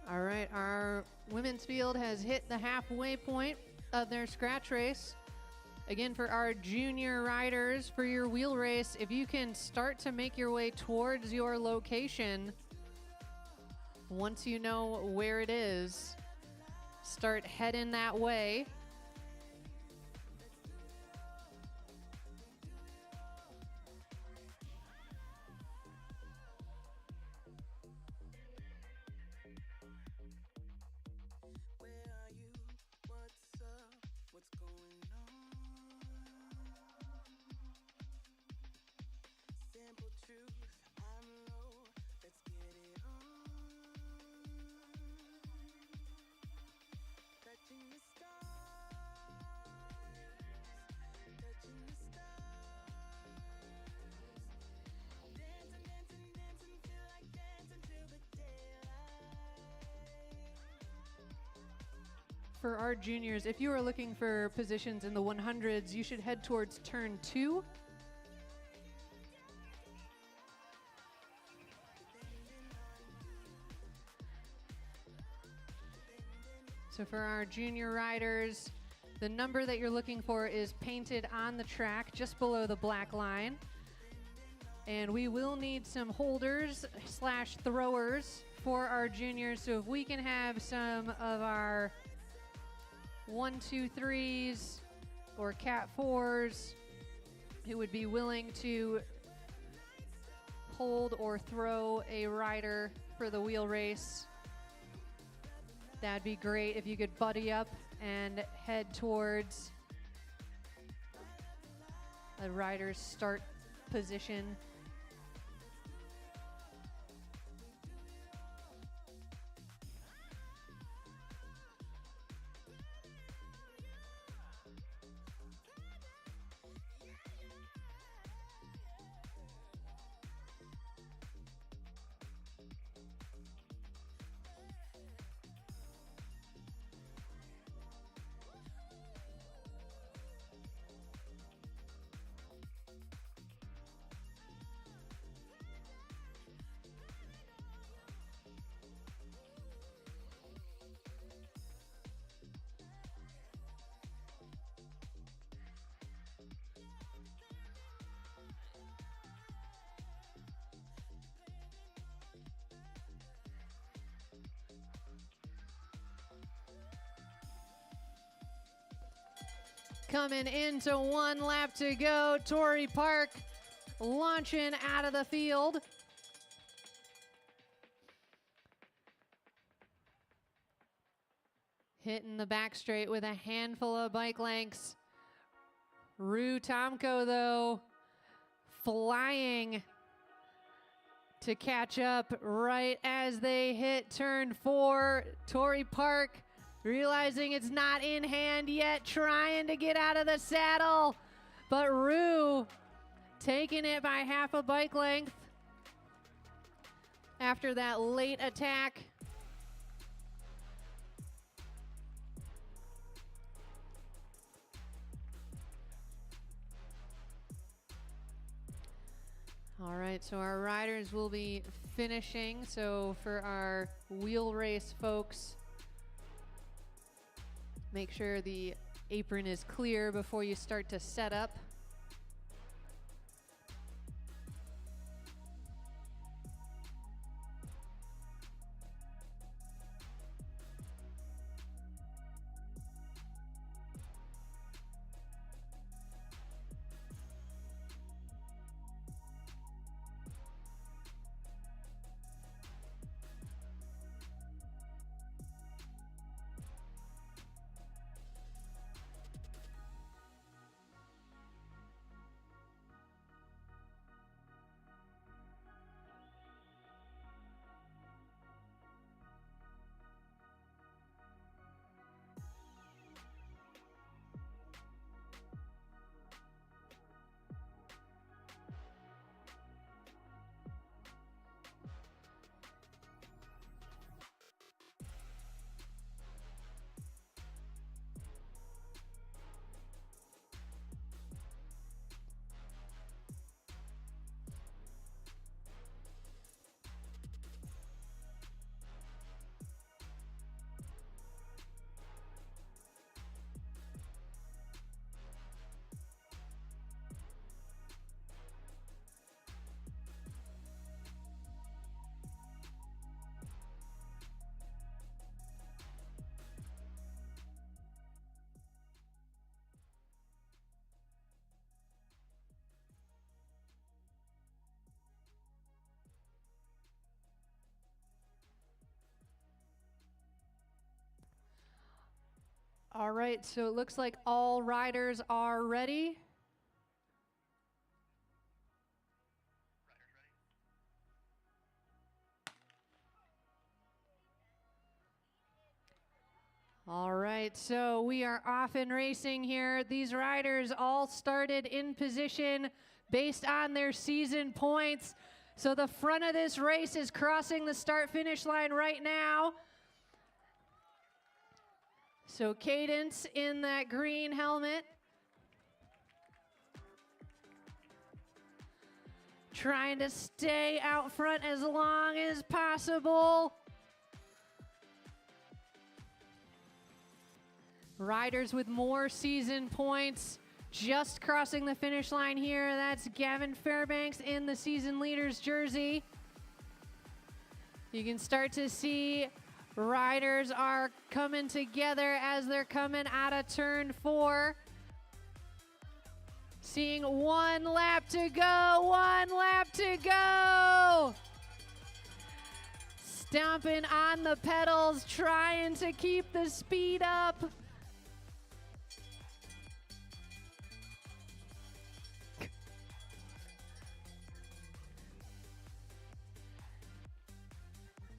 All right, our women's field has hit the halfway point of their scratch race. Again, for our junior riders, for your wheel race, if you can start to make your way towards your location, once you know where it is, start heading that way. For our juniors, if you are looking for positions in the 100s, you should head towards turn 2. So for our junior riders, the number that you're looking for is painted on the track just below the black line. And we will need some holders / throwers for our juniors. So if we can have some of our 1, 2, 3s or cat 4s who would be willing to hold or throw a rider for the wheel race, that'd be great if you could buddy up and head towards a rider's start position. Coming into 1 lap to go, Torrey Park launching out of the field. Hitting the back straight with a handful of bike lengths. Rue Tomko, though, flying to catch up right as they hit turn 4. Torrey Park realizing it's not in hand yet, trying to get out of the saddle. But Rue taking it by half a bike length after that late attack. All right, so our riders will be finishing. So for our wheel race folks, make sure the apron is clear before you start to set up. All right, so it looks like all riders are ready. All right, so we are off and racing here. These riders all started in position based on their season points. So the front of this race is crossing the start-finish line right now. So Cadence in that green helmet. Trying to stay out front as long as possible. Riders with more season points just crossing the finish line here. That's Gavin Fairbanks in the season leader's jersey. You can start to see riders are coming together as they're coming out of turn 4. Seeing one lap to go. Stomping on the pedals, trying to keep the speed up.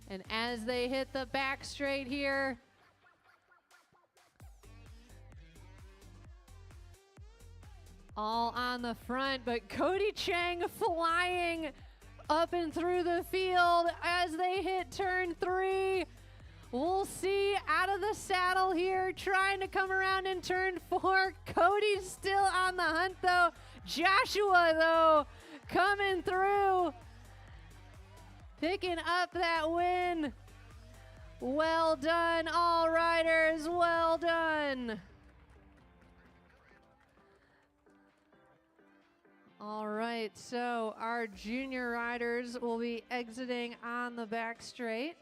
And as they hit the back straight here, all on the front, but Cody Chang flying up and through the field as they hit turn 3. We'll see out of the saddle here, trying to come around in turn 4. Cody's still on the hunt though. Joshua though, coming through, picking up that win. Well done, all riders, well done. All right, so our junior riders will be exiting on the back straight.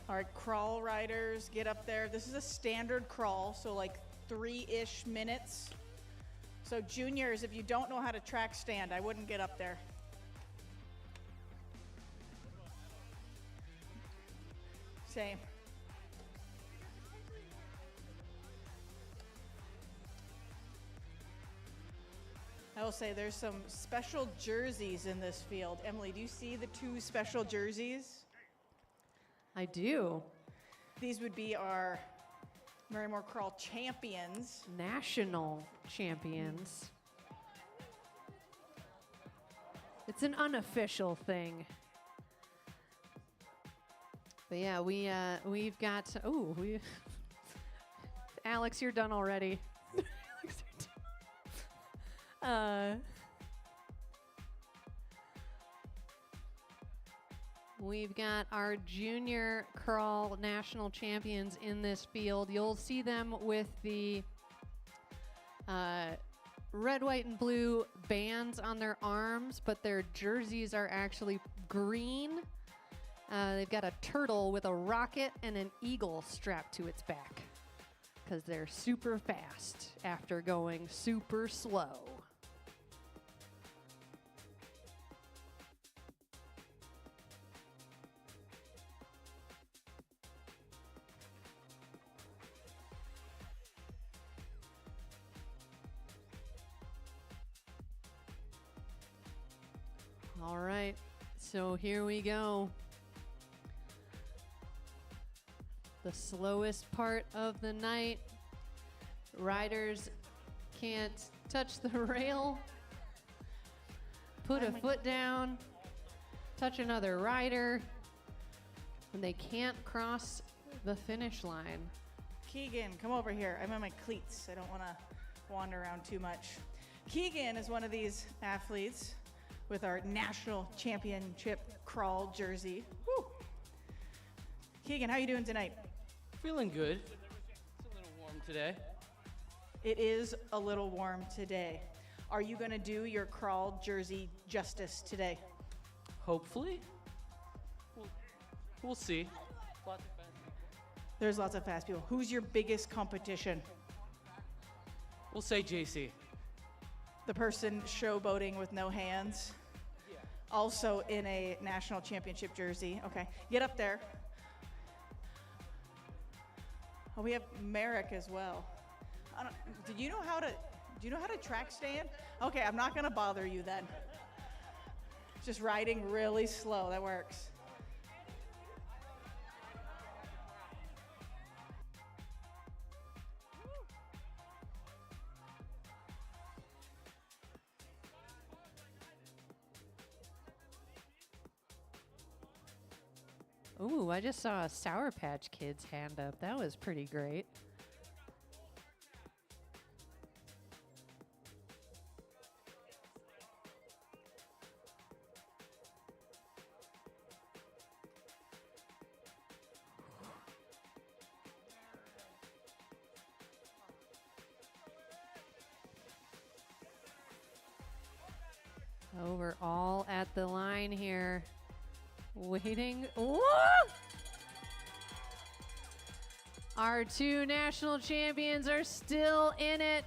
All right, crawl riders, get up there. This is a standard crawl, so like 3-ish minutes. So juniors, if you don't know how to track stand, I wouldn't get up there. Same. I will say there's some special jerseys in this field. Emily, do you see the 2 special jerseys? I do. These would be our Marymoor Crawl champions. National champions. It's an unofficial thing. But yeah, we've got, Alex, you're done already. Alex, you're done. We've got our junior crawl national champions in this field. You'll see them with the red, white, and blue bands on their arms, but their jerseys are actually green. They've got a turtle with a rocket and an eagle strapped to its back because they're super fast after going super slow. All right, so here we go. The slowest part of the night. Riders can't touch the rail, put a foot down, touch another rider, and they can't cross the finish line. Keegan, come over here. I'm on my cleats. I don't want to wander around too much. Keegan is one of these athletes with our national championship crawl jersey. Woo. Keegan, how you doing tonight? Feeling good. It's a little warm today. It is a little warm today. Are you going to do your crawl jersey justice today? Hopefully. We'll see. Lots of fast people. There's lots of fast people. Who's your biggest competition? We'll say JC. The person showboating with no hands? Yeah. Also in a national championship jersey. Okay, get up there. Oh, we have Merrick as well. Do you know how to track stand? Okay, I'm not gonna bother you then. Just riding really slow, that works. Ooh, I just saw a Sour Patch Kids hand up. That was pretty great. Oh, we're all at the line here. Waiting. Whoa! Our two national champions are still in it.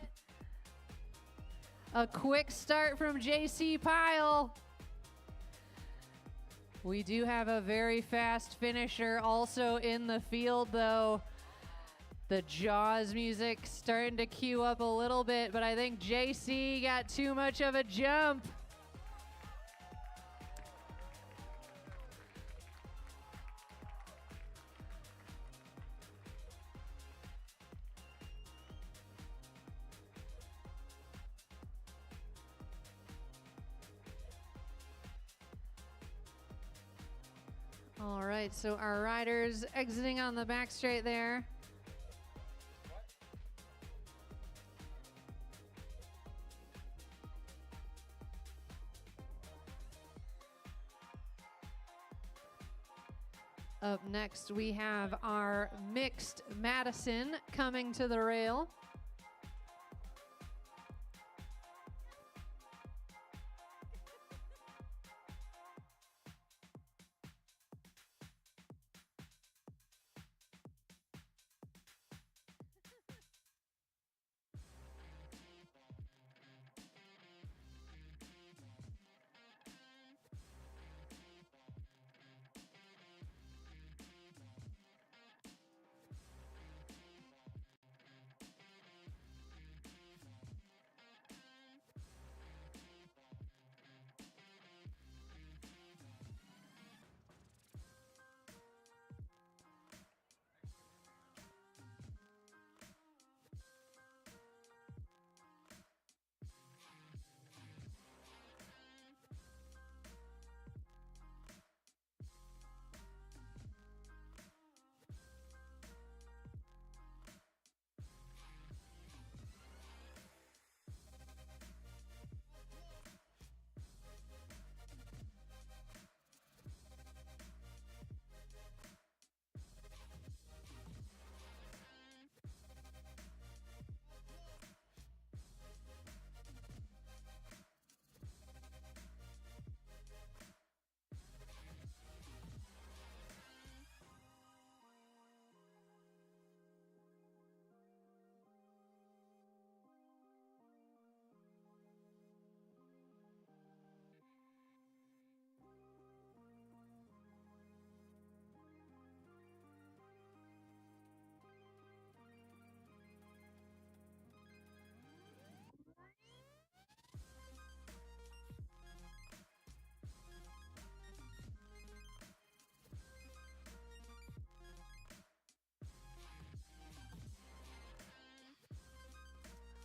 A quick start from JC Pyle. We do have a very fast finisher also in the field, though. The Jaws music starting to queue up a little bit, but I think JC got too much of a jump. All right, so our riders exiting on the back straight there. Up next, we have our mixed Madison coming to the rail.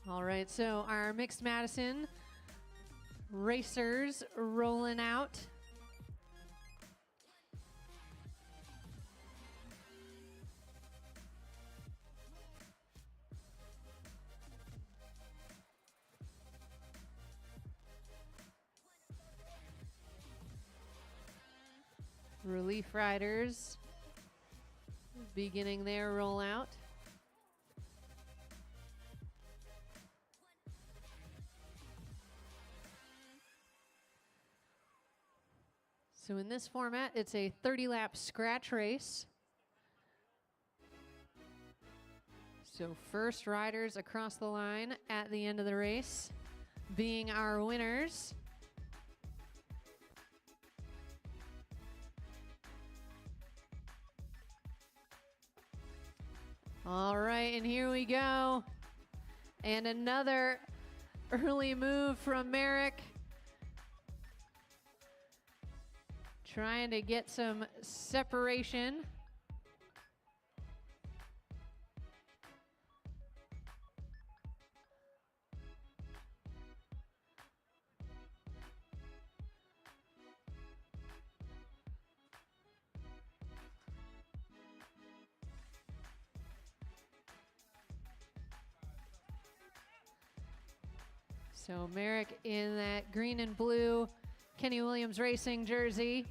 All right, so our mixed Madison racers rolling out. Relief riders beginning their rollout. So in this format, it's a 30-lap scratch race. So first riders across the line at the end of the race being our winners. All right, and here we go. And another early move from Merrick. Trying to get some separation. So Merrick in that green and blue Kenny Williams Racing jersey.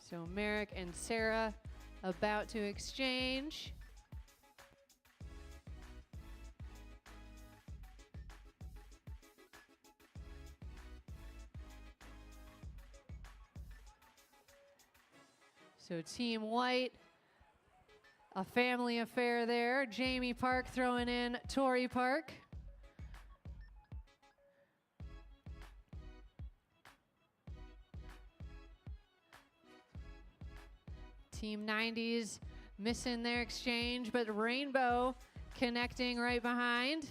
So Merrick and Sarah about to exchange. So Team White, a family affair there. Jamie Park throwing in Tori Park. Team 90s missing their exchange, but Rainbow connecting right behind.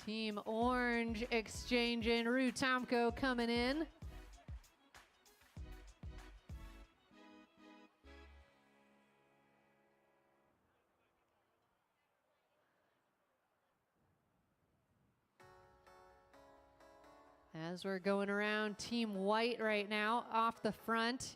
Team Orange exchanging, Rue Tomko coming in. As we're going around, Team White right now off the front.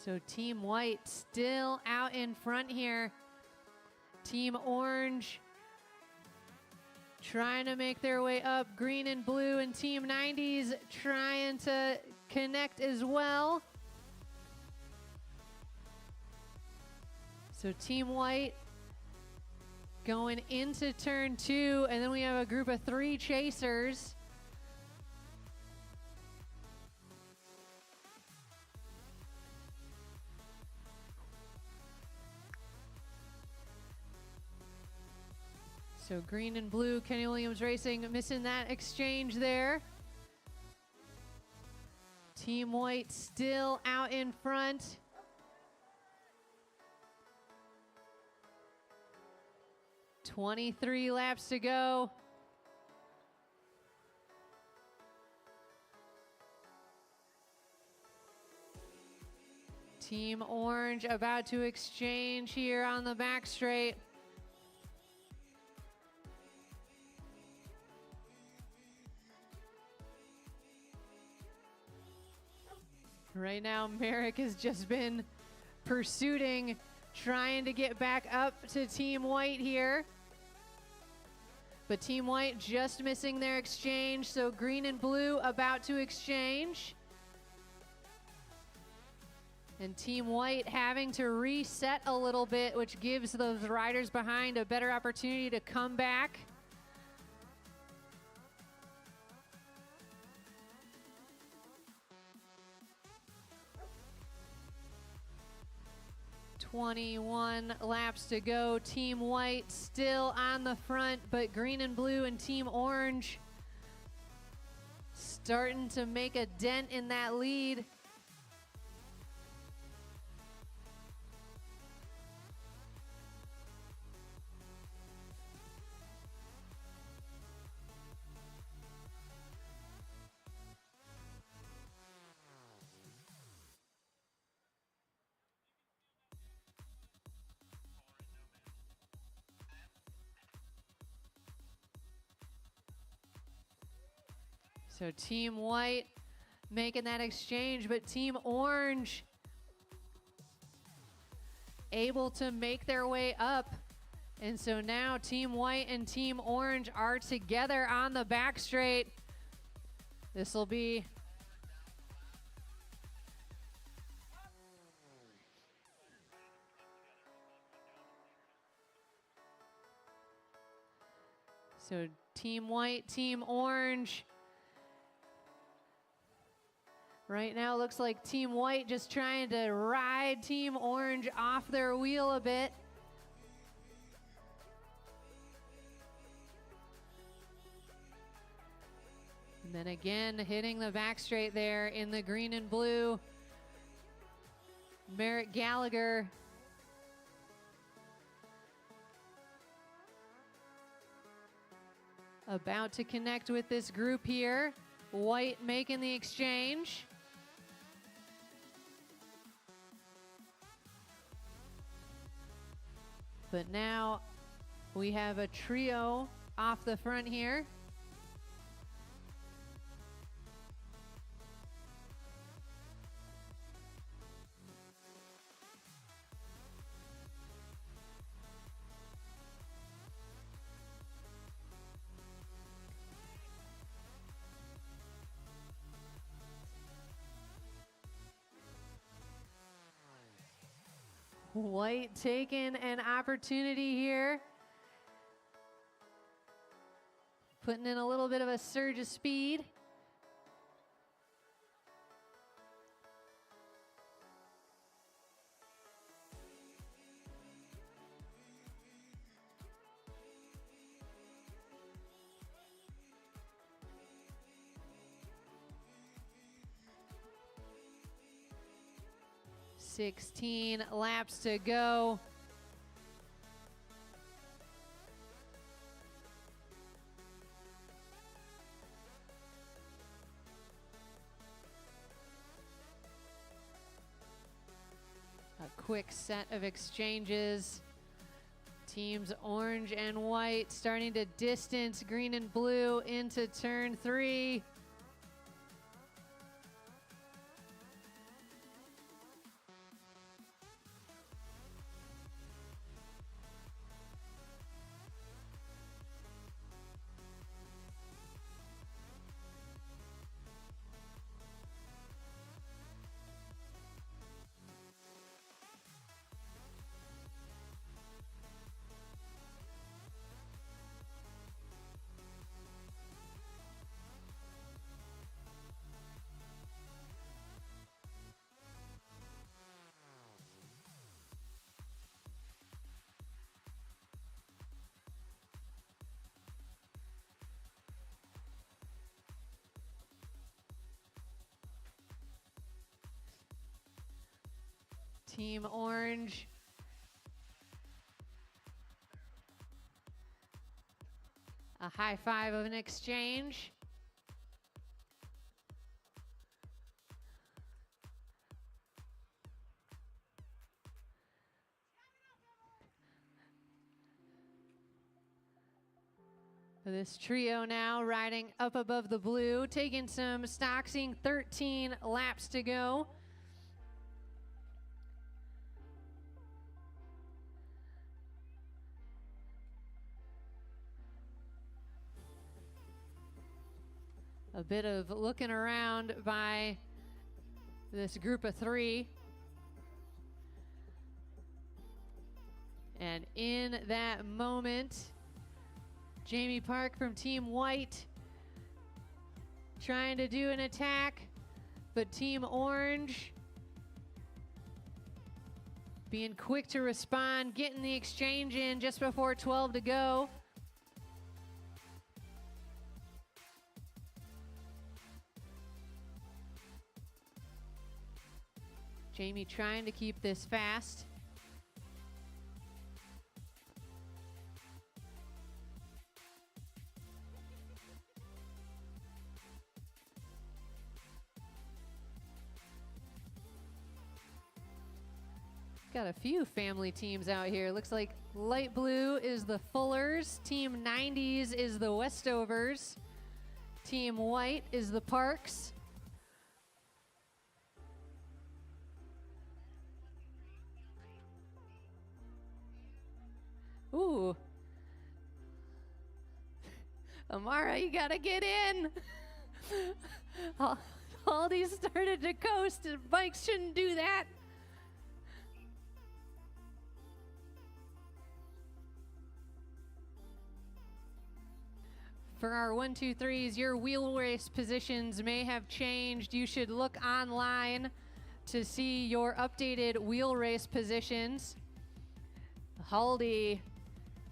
So Team White still out in front here. Team Orange trying to make their way up. Green and blue, and Team 90s trying to connect as well. So Team White going into turn 2, and then we have a group of 3 chasers. So green and blue, Kenny Williams Racing missing that exchange there. Team White still out in front. "23 laps to go. Team Orange about to exchange here on the back straight. Right now, Merrick has just been pursuing, trying to get back up to Team White here. But Team White just missing their exchange, so green and blue about to exchange. And Team White having to reset a little bit, which gives those riders behind a better opportunity to come back. "21 laps to go. Team White still on the front, but green and blue and Team Orange starting to make a dent in that lead. So Team White making that exchange, but Team Orange able to make their way up. And so now Team White and Team Orange are together on the back straight. This will be so Team White, Team Orange. Right now, looks like Team White just trying to ride Team Orange off their wheel a bit. And then again, hitting the back straight there in the green and blue. Merritt Gallagher. About to connect with this group here. White making the exchange. But now we have a trio off the front here. White taking an opportunity here. Putting in a little bit of a surge of speed. Sixteen laps to go. A quick set of exchanges. Teams orange and white starting to distance green and blue into turn 3. Team Orange. A high five of an exchange. This trio now riding up above the blue, taking some stock, seeing 13 laps to go. A bit of looking around by this group of 3. And in that moment, Jamie Park from Team White trying to do an attack, but Team Orange being quick to respond, getting the exchange in just before 12 to go. Jamie trying to keep this fast. Got a few family teams out here. Looks like light blue is the Fullers. Team 90s is the Westovers. Team white is the Parks. Ooh. Amara, you gotta get in. Aldi started to coast, and bikes shouldn't do that. For our 1, 2, 3s, your wheel race positions may have changed. You should look online to see your updated wheel race positions. Haldy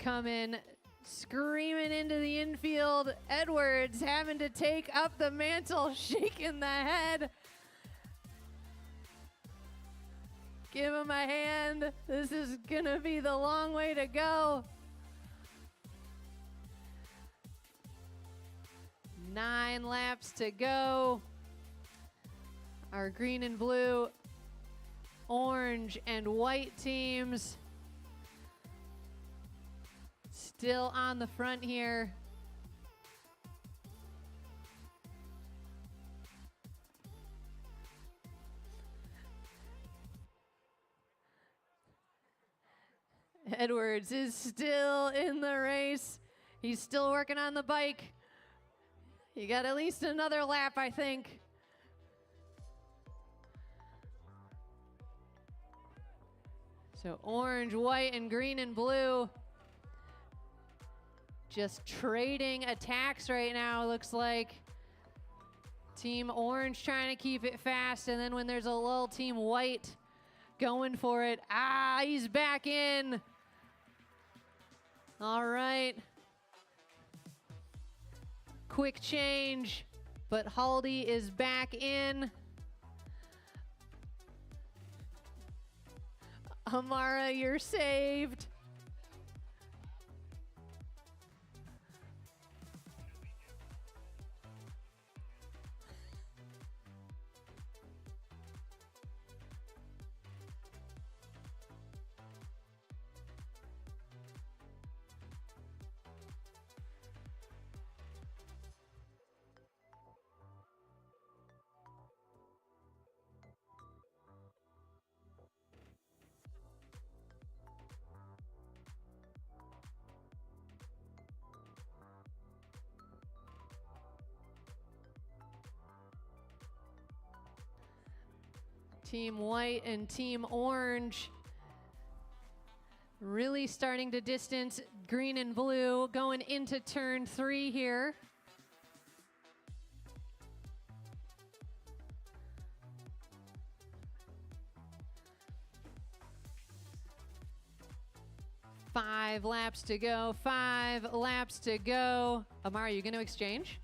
coming, screaming into the infield. Edwards having to take up the mantle, shaking the head. Give him a hand. This is gonna be the long way to go. 9 laps to go. Our green and blue, orange and white teams still on the front here. Edwards is still in the race. He's still working on the bike. You got at least another lap, I think. So orange, white, and green and blue just trading attacks right now, looks like. Team orange trying to keep it fast, and then when there's a lull, team white going for it. Ah, he's back in. All right. Quick change, but Haldy is back in. Amara, you're saved. Team white and team orange really starting to distance green and blue going into turn 3 here. Five laps to go. 5 laps to go. Amara, are you going to exchange?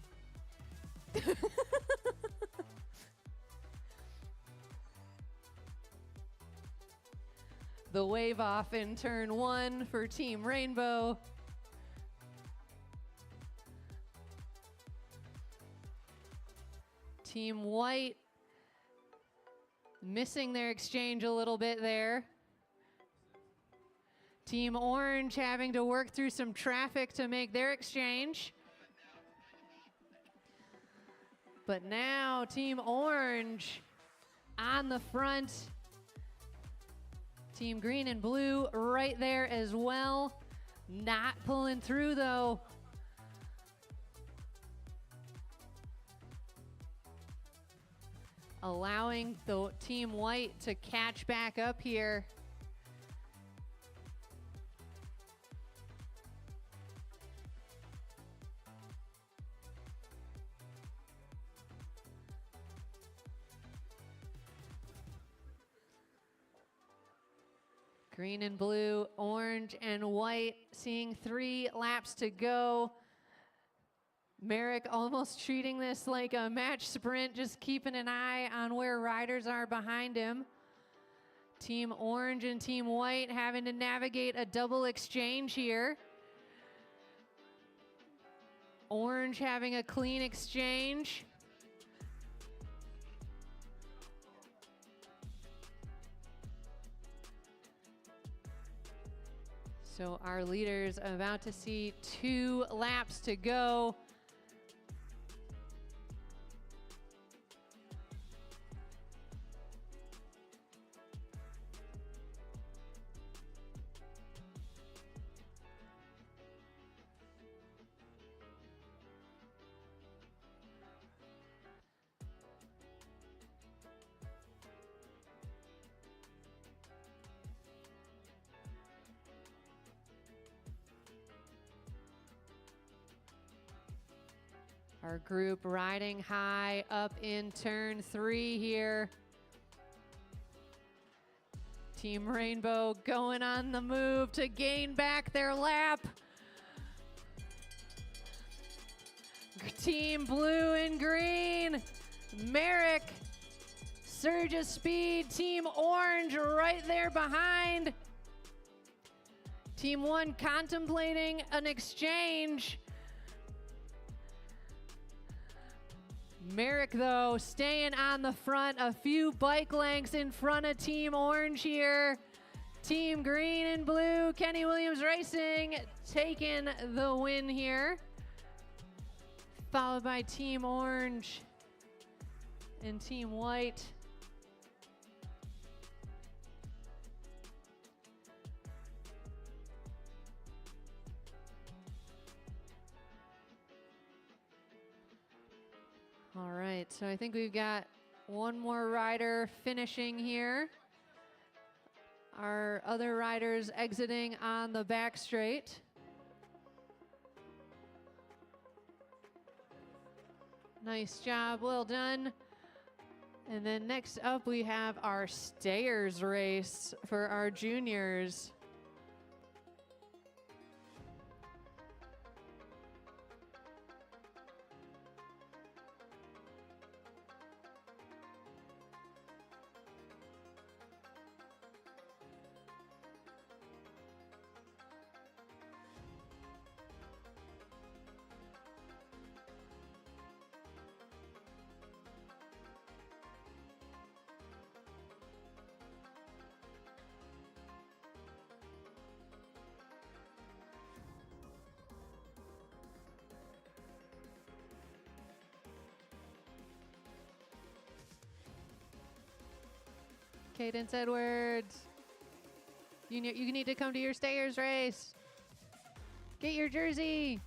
The wave off in turn 1 for Team Rainbow. Team White missing their exchange a little bit there. Team Orange having to work through some traffic to make their exchange. But now Team Orange on the front. Team Green and Blue right there as well. Not pulling through though. Allowing the Team White to catch back up here. Green and blue, orange and white, seeing 3 laps to go. Merrick almost treating this like a match sprint, just keeping an eye on where riders are behind him. Team orange and team white having to navigate a double exchange here. Orange having a clean exchange. So our leaders about to see 2 laps to go. Our group riding high up in turn 3 here. Team Rainbow going on the move to gain back their lap. Team Blue and Green, Merrick, surge of speed. Team Orange right there behind. Team 1 contemplating an exchange. Merrick, though, staying on the front, a few bike lengths in front of Team Orange here. Team Green and Blue, Kenny Williams Racing, taking the win here. Followed by Team Orange and Team White. All right, so I think we've got one more rider finishing here. Our other riders exiting on the back straight. Nice job, well done. And then next up we have our stayers race for our juniors. Cadence Edwards, you need to come to your stayers race. Get your jersey.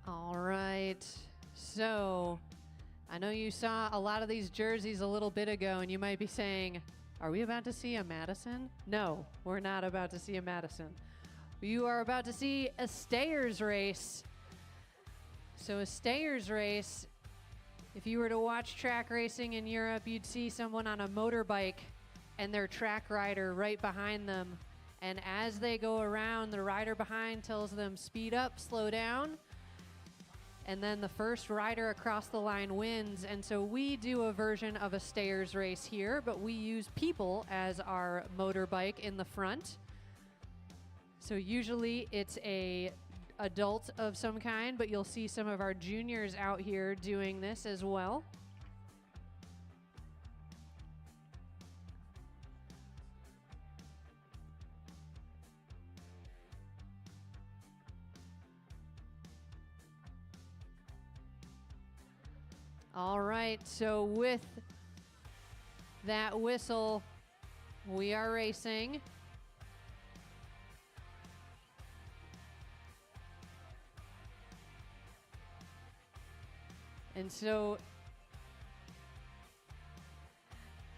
All right, so I know you saw a lot of these jerseys a little bit ago, and you might be saying, are we about to see a Madison? No, we're not about to see a Madison. You are about to see a stayers race. So a stayers race If you were to watch track racing in Europe, you'd see someone on a motorbike and their track rider right behind them. And as they go around, the rider behind tells them speed up, slow down. And then the first rider across the line wins. And so we do a version of a stayers race here, but we use people as our motorbike in the front. So usually it's a adult of some kind, but you'll see some of our juniors out here doing this as well. All right, so with that whistle, we are racing. And so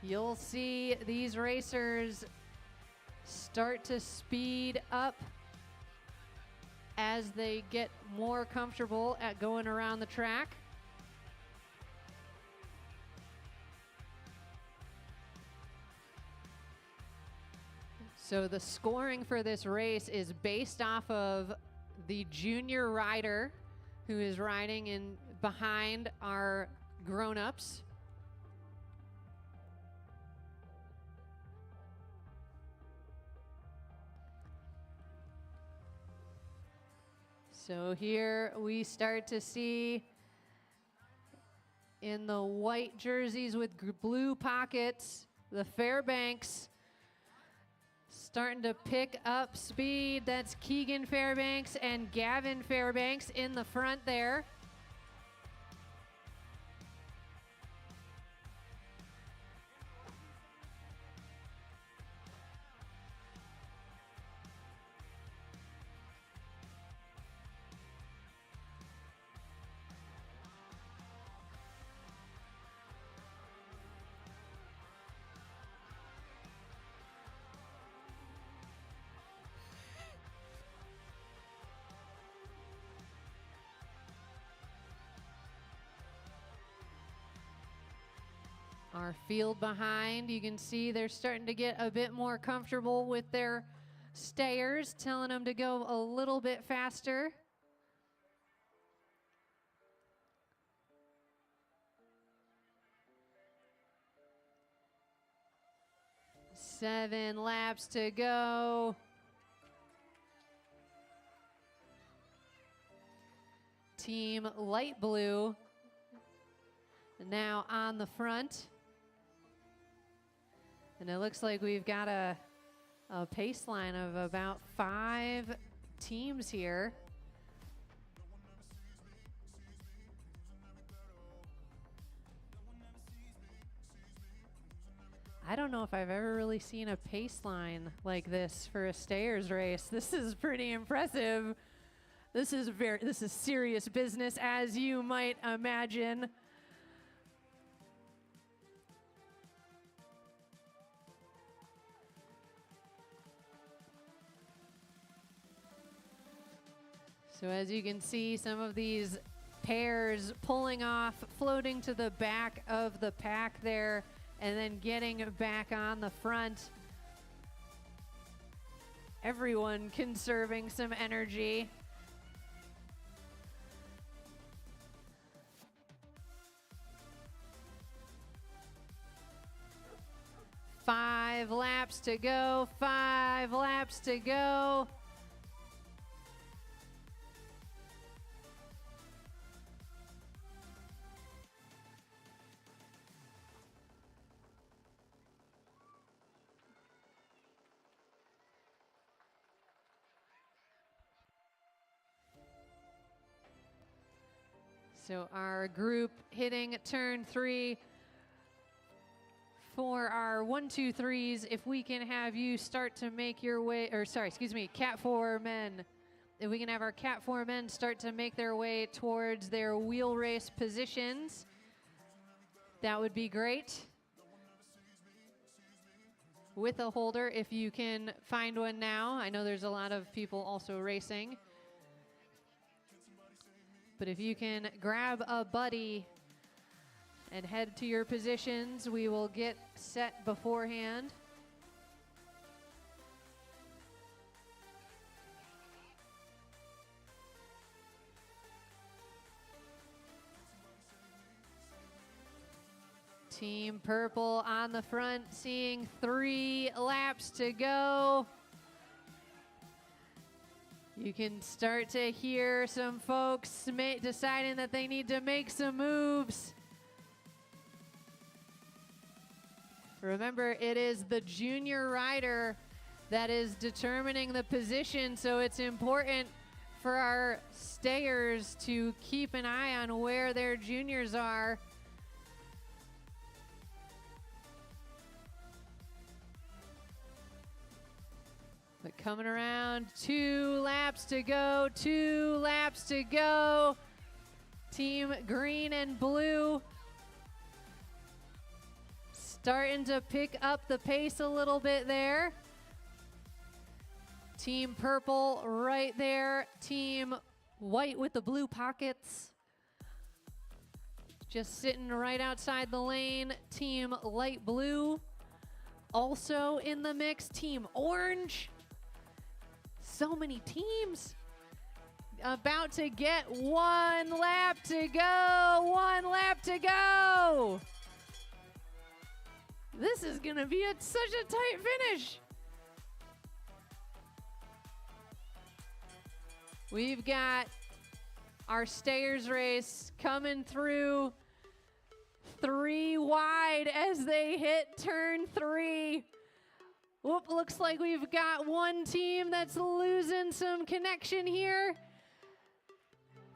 you'll see these racers start to speed up as they get more comfortable at going around the track. So the scoring for this race is based off of the junior rider who is riding in behind our grown-ups. So here we start to see in the white jerseys with blue pockets, the Fairbanks starting to pick up speed. That's Keegan Fairbanks and Gavin Fairbanks in the front there. Our field behind, you can see they're starting to get a bit more comfortable with their stayers, telling them to go a little bit faster. Seven laps to go. Team Light Blue now on the front. And it looks like we've got a pace line of about 5 teams here. I don't know if I've ever really seen a pace line like this for a stayers race. This is pretty impressive. This is serious business, as you might imagine. So as you can see, some of these pairs pulling off, floating to the back of the pack there, and then getting back on the front. Everyone conserving some energy. Five laps to go, 5 laps to go. So our group hitting turn 3 for our 1, 2, 3s. If we can have you start to make your way, or sorry, excuse me, Cat 4 men. If we can have our Cat 4 men start to make their way towards their wheel race positions, that would be great. With a holder, if you can find one now. I know there's a lot of people also racing. But if you can grab a buddy and head to your positions. We will get set beforehand. Team Purple on the front, seeing 3 laps to go. You can start to hear some folks deciding that they need to make some moves. Remember, it is the junior rider that is determining the position, so it's important for our stayers to keep an eye on where their juniors are. But coming around, 2 laps to go, 2 laps to go. Team green and blue starting to pick up the pace a little bit there. Team purple right there. Team white with the blue pockets just sitting right outside the lane. Team light blue also in the mix. Team orange. So many teams about to get 1 lap to go. 1 lap to go. This is gonna be such a tight finish. We've got our stayers race coming through 3 wide as they hit turn 3. Whoop, looks like we've got one team that's losing some connection here.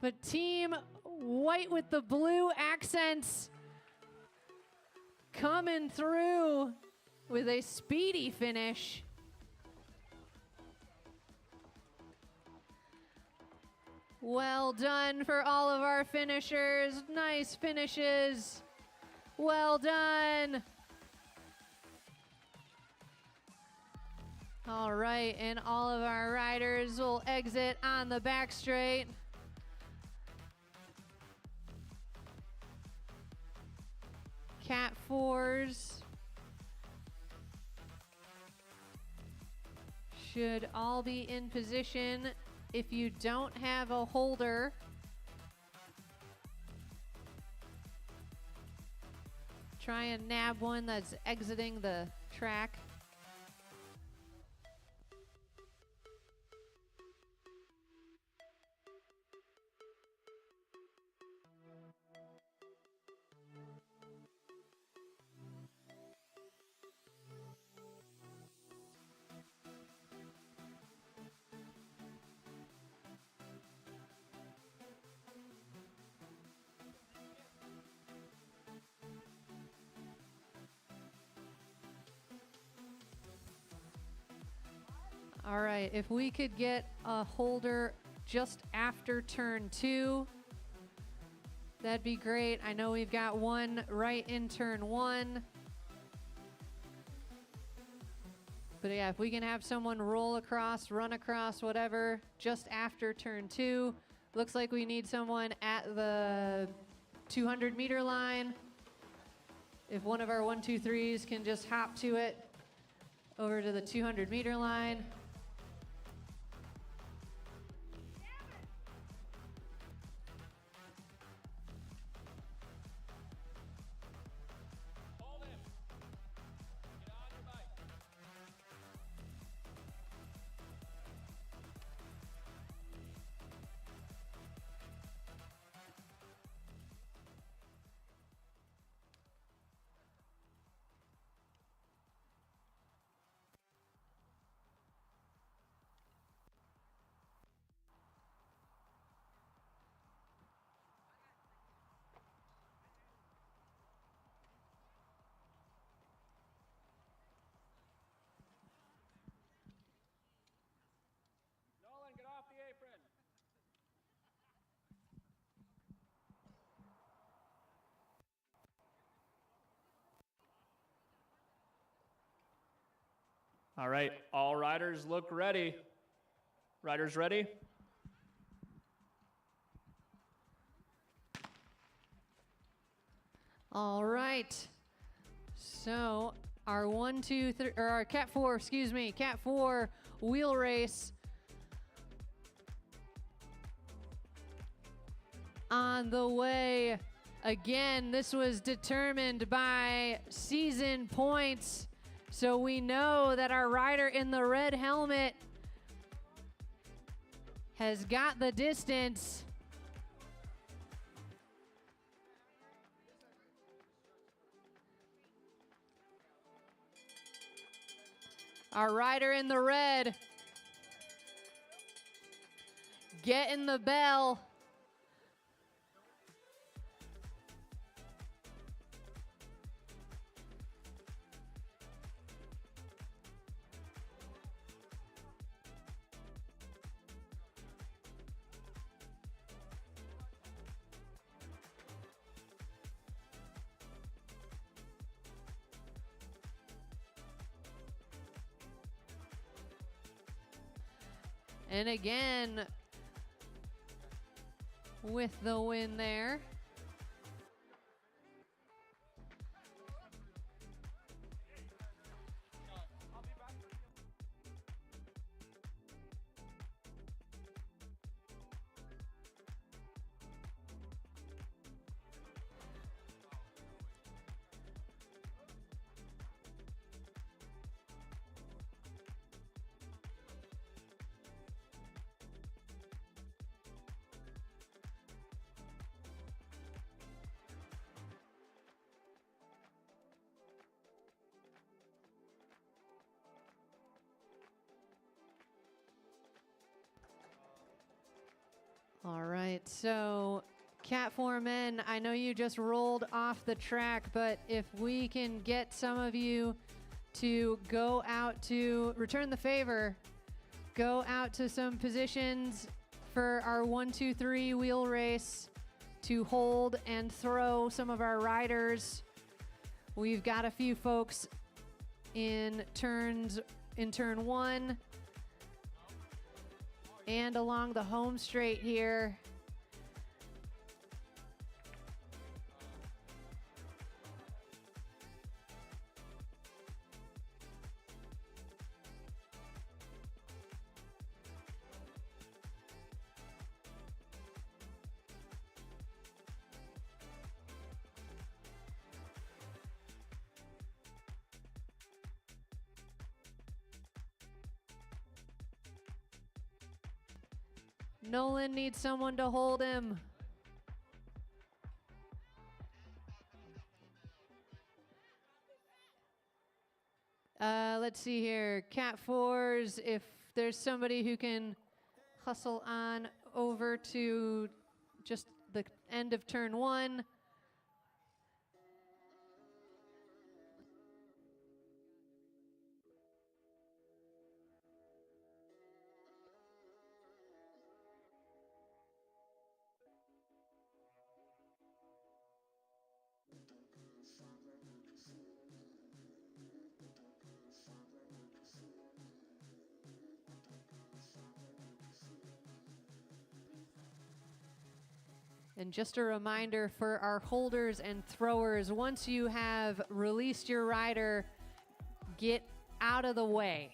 But team white with the blue accents coming through with a speedy finish. Well done for all of our finishers. Nice finishes. Well done. All right, and all of our riders will exit on the back straight. Cat 4s should all be in position. If you don't have a holder, try and nab one that's exiting the track. All right, if we could get a holder just after turn 2, that'd be great. I know we've got one right in turn 1. But yeah, if we can have someone roll across, run across, whatever, just after turn 2. Looks like we need someone at the 200-meter line. If one of our 1, 2, 3s can just hop to it over to the 200-meter line. All right, all riders look ready. Riders ready? All right. So our 1, 2, 3, or our Cat 4, excuse me, Cat 4 wheel race on the way. Again, this was determined by season points. So we know that our rider in the red helmet has got the distance. Our rider in the red getting the bell. And again, with the win there. All right, so Cat 4 men, I know you just rolled off the track, but if we can get some of you to go out to return the favor, go out to some positions for our 1, 2, 3 wheel race to hold and throw some of our riders. We've got a few folks in turn 1 and along the home straight here. Nolan needs someone to hold him. Let's see here. Cat 4s, if there's somebody who can hustle on over to just the end of turn 1. And just a reminder for our holders and throwers, once you have released your rider, get out of the way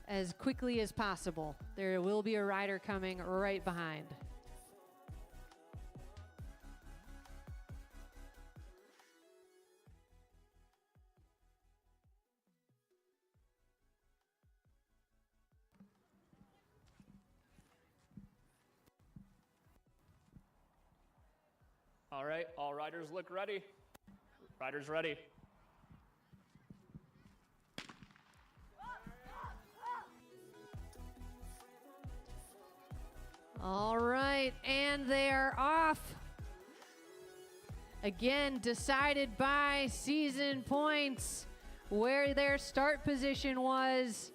as quickly as possible. There will be a rider coming right behind. All right, all riders look ready. Riders ready. All right, and they are off. Again, decided by season points where their start position was.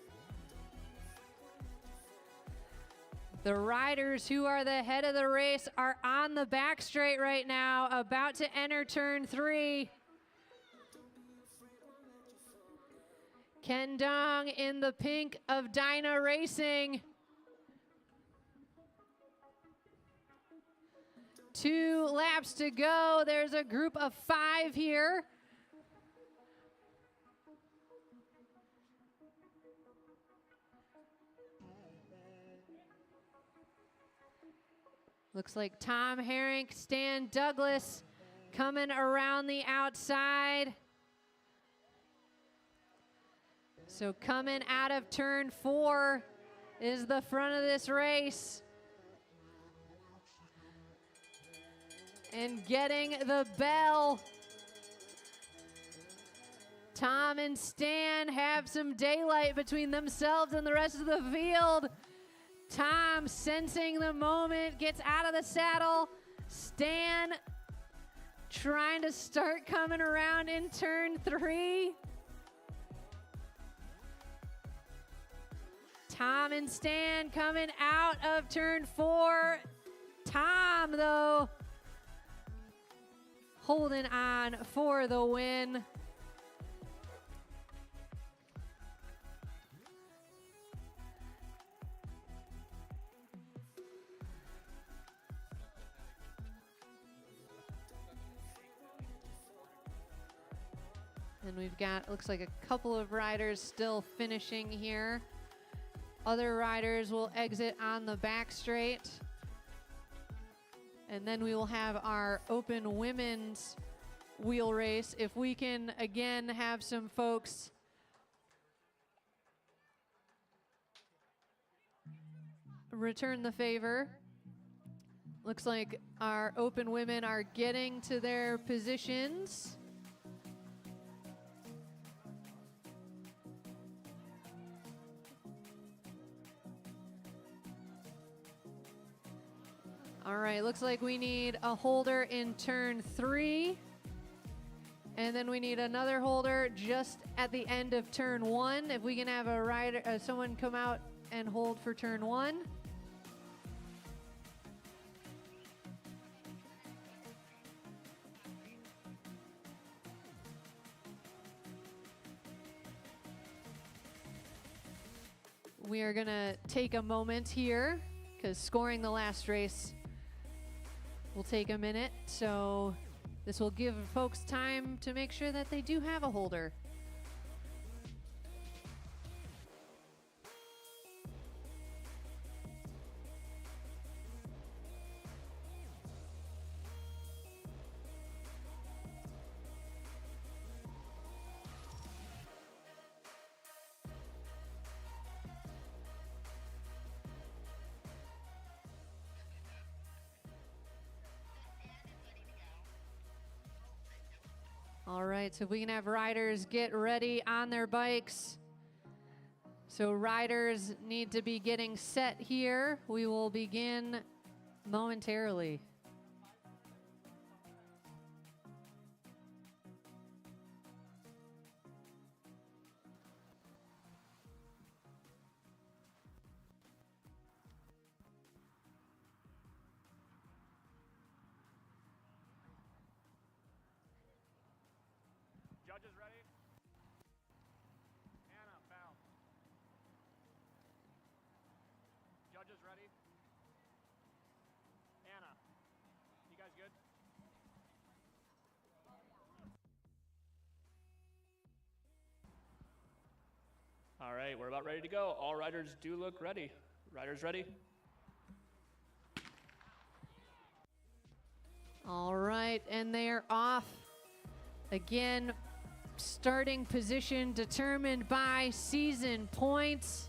The riders who are the head of the race are on the back straight right now, about to enter turn 3. Ken Dong in the pink of Dyna Racing. 2 laps to go. There's a group of 5 here. Looks like Tom Herink, Stan Douglas coming around the outside. So coming out of turn 4 is the front of this race. And getting the bell. Tom and Stan have some daylight between themselves and the rest of the field. Tom, sensing the moment, gets out of the saddle. Stan trying to start coming around in turn 3. Tom and Stan coming out of turn 4. Tom, though, holding on for the win. And we've got, looks like a couple of riders still finishing here. Other riders will exit on the back straight. And then we will have our open women's wheel race. If we can, again, have some folks return the favor. Looks like our open women are getting to their positions. All right, looks like we need a holder in turn 3. And then we need another holder just at the end of turn 1. If we can have a rider, someone come out and hold for turn 1. We are gonna take a moment here because scoring the last race will take a minute, so this will give folks time to make sure that they do have a holder. All right, so if we can have riders get ready on their bikes. So riders need to be getting set here. We will begin momentarily. Judges ready? Anna, foul. Judges ready? Anna, you guys good? All right, we're about ready to go. All riders do look ready. Riders ready? All right, and they are off. Again, starting position determined by season points.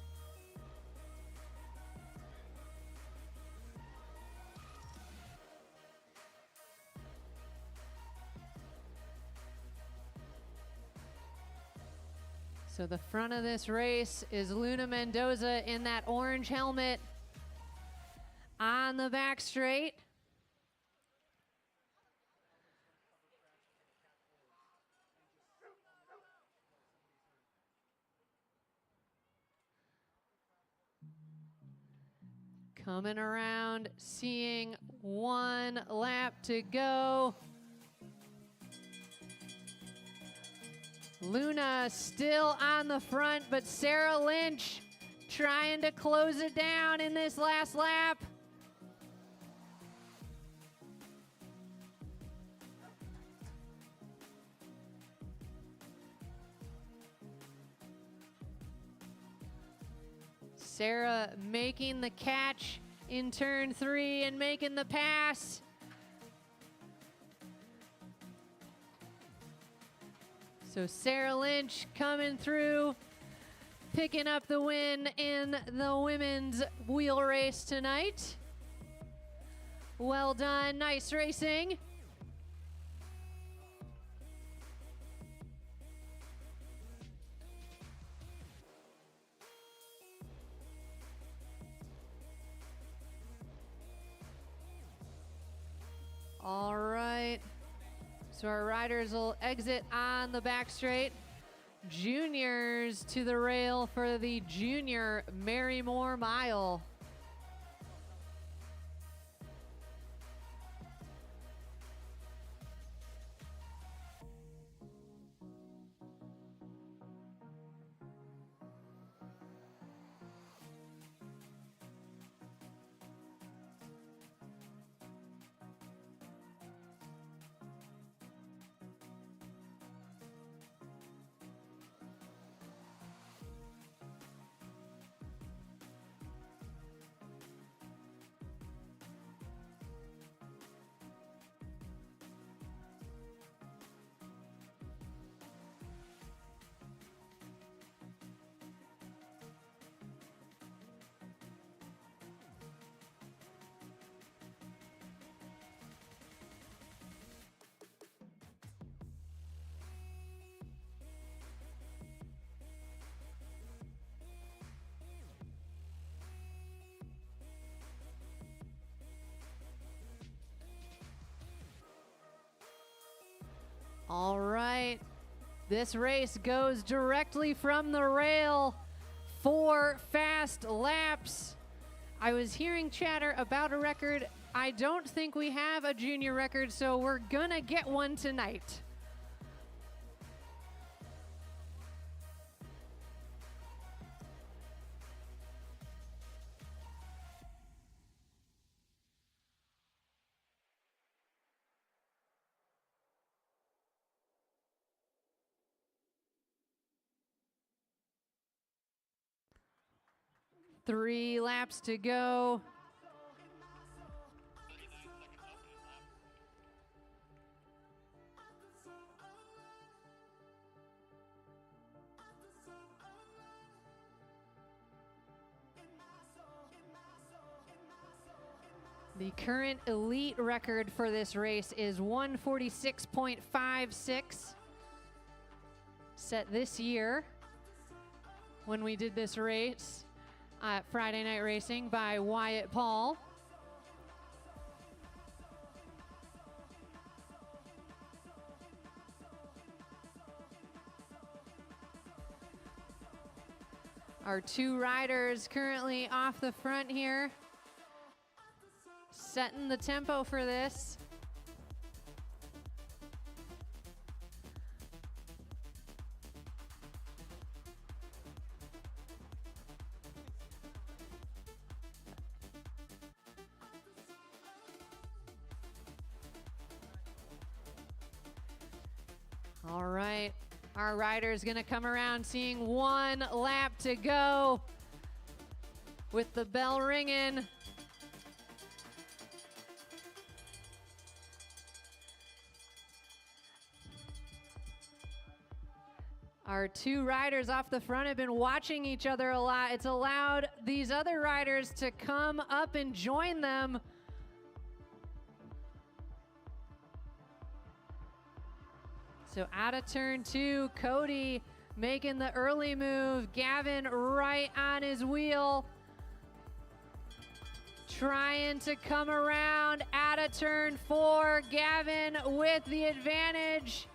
So the front of this race is Luna Mendoza in that orange helmet on the back straight. Coming around, seeing 1 lap to go. Luna still on the front, but Sarah Lynch trying to close it down in this last lap. Sarah making the catch in turn 3 and making the pass. So Sarah Lynch coming through, picking up the win in the women's wheel race tonight. Well done, nice racing. All right, so our riders will exit on the back straight. Juniors to the rail for the junior Marymoor mile. All right, this race goes directly from the rail. 4 fast laps. I was hearing chatter about a record. I don't think we have a junior record, so we're gonna get one tonight. Three laps to go. The current elite record for this race is 146.56, set this year when we did this race at Friday Night Racing by Wyatt Paul. Our 2 riders currently off the front here, setting the tempo for this. All right, our rider's gonna come around seeing 1 lap to go with the bell ringing. Our 2 riders off the front have been watching each other a lot. It's allowed these other riders to come up and join them. So out of turn 2, Cody making the early move. Gavin right on his wheel. Trying to come around out of turn 4. Gavin with the advantage.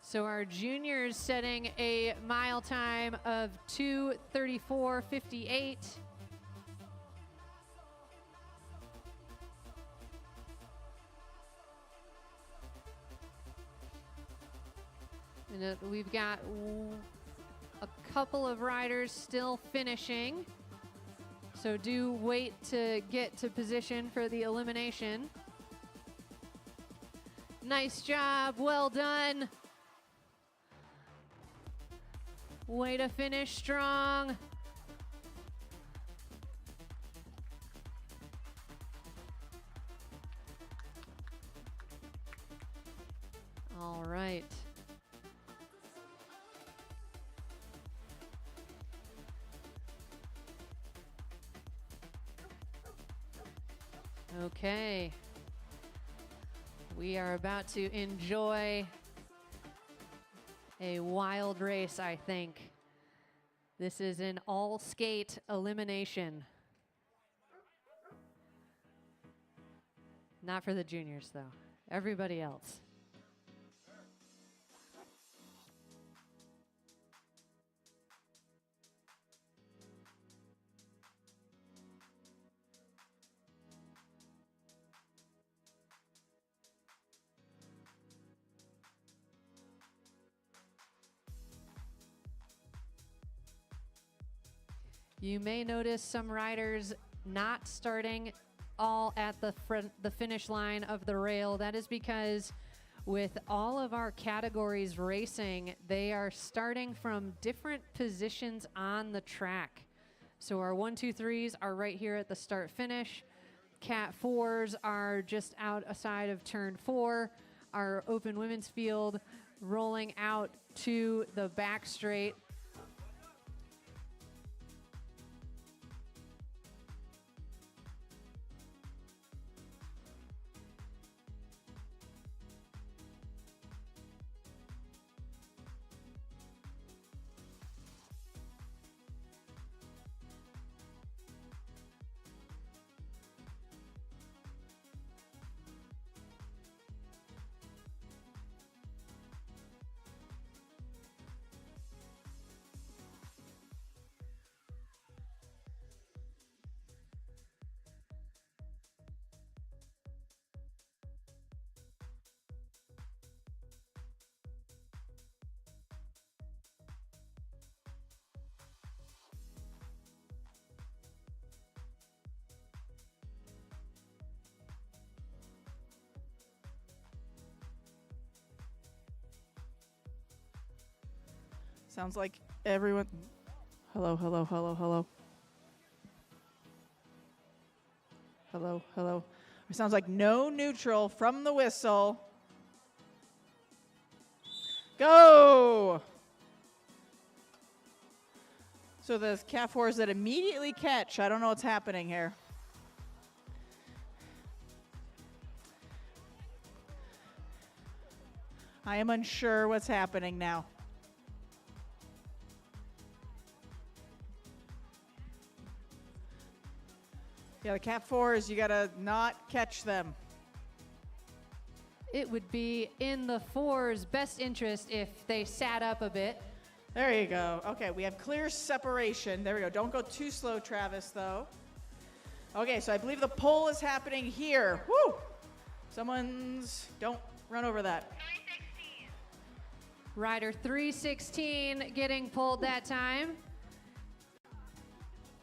So our juniors setting a mile time of 2:34.58. And we've got a couple of riders still finishing. So do wait to get to position for the elimination. Nice job, well done. Way to finish strong. All right. Okay. We are about to enjoy a wild race, I think. This is an all-skate elimination. Not for the juniors, though. Everybody else. You may notice some riders not starting all at the finish line of the rail. That is because with all of our categories racing, they are starting from different positions on the track. So our 1, 2, 3s are right here at the start finish. Cat 4s are just outside of turn 4. Our open women's field rolling out to the back straight. Sounds like everyone. Hello, hello, hello, hello. Hello, hello. It sounds like no neutral from the whistle. Go! So the Cat 4s that immediately catch, I don't know what's happening here. I am unsure what's happening now. Yeah, the Cat 4s, you gotta not catch them. It would be in the 4's best interest if they sat up a bit. There you go. Okay, we have clear separation. There we go. Don't go too slow, Travis, though. Okay, so I believe the pull is happening here. Woo! Don't run over that. Rider 316 getting pulled that time.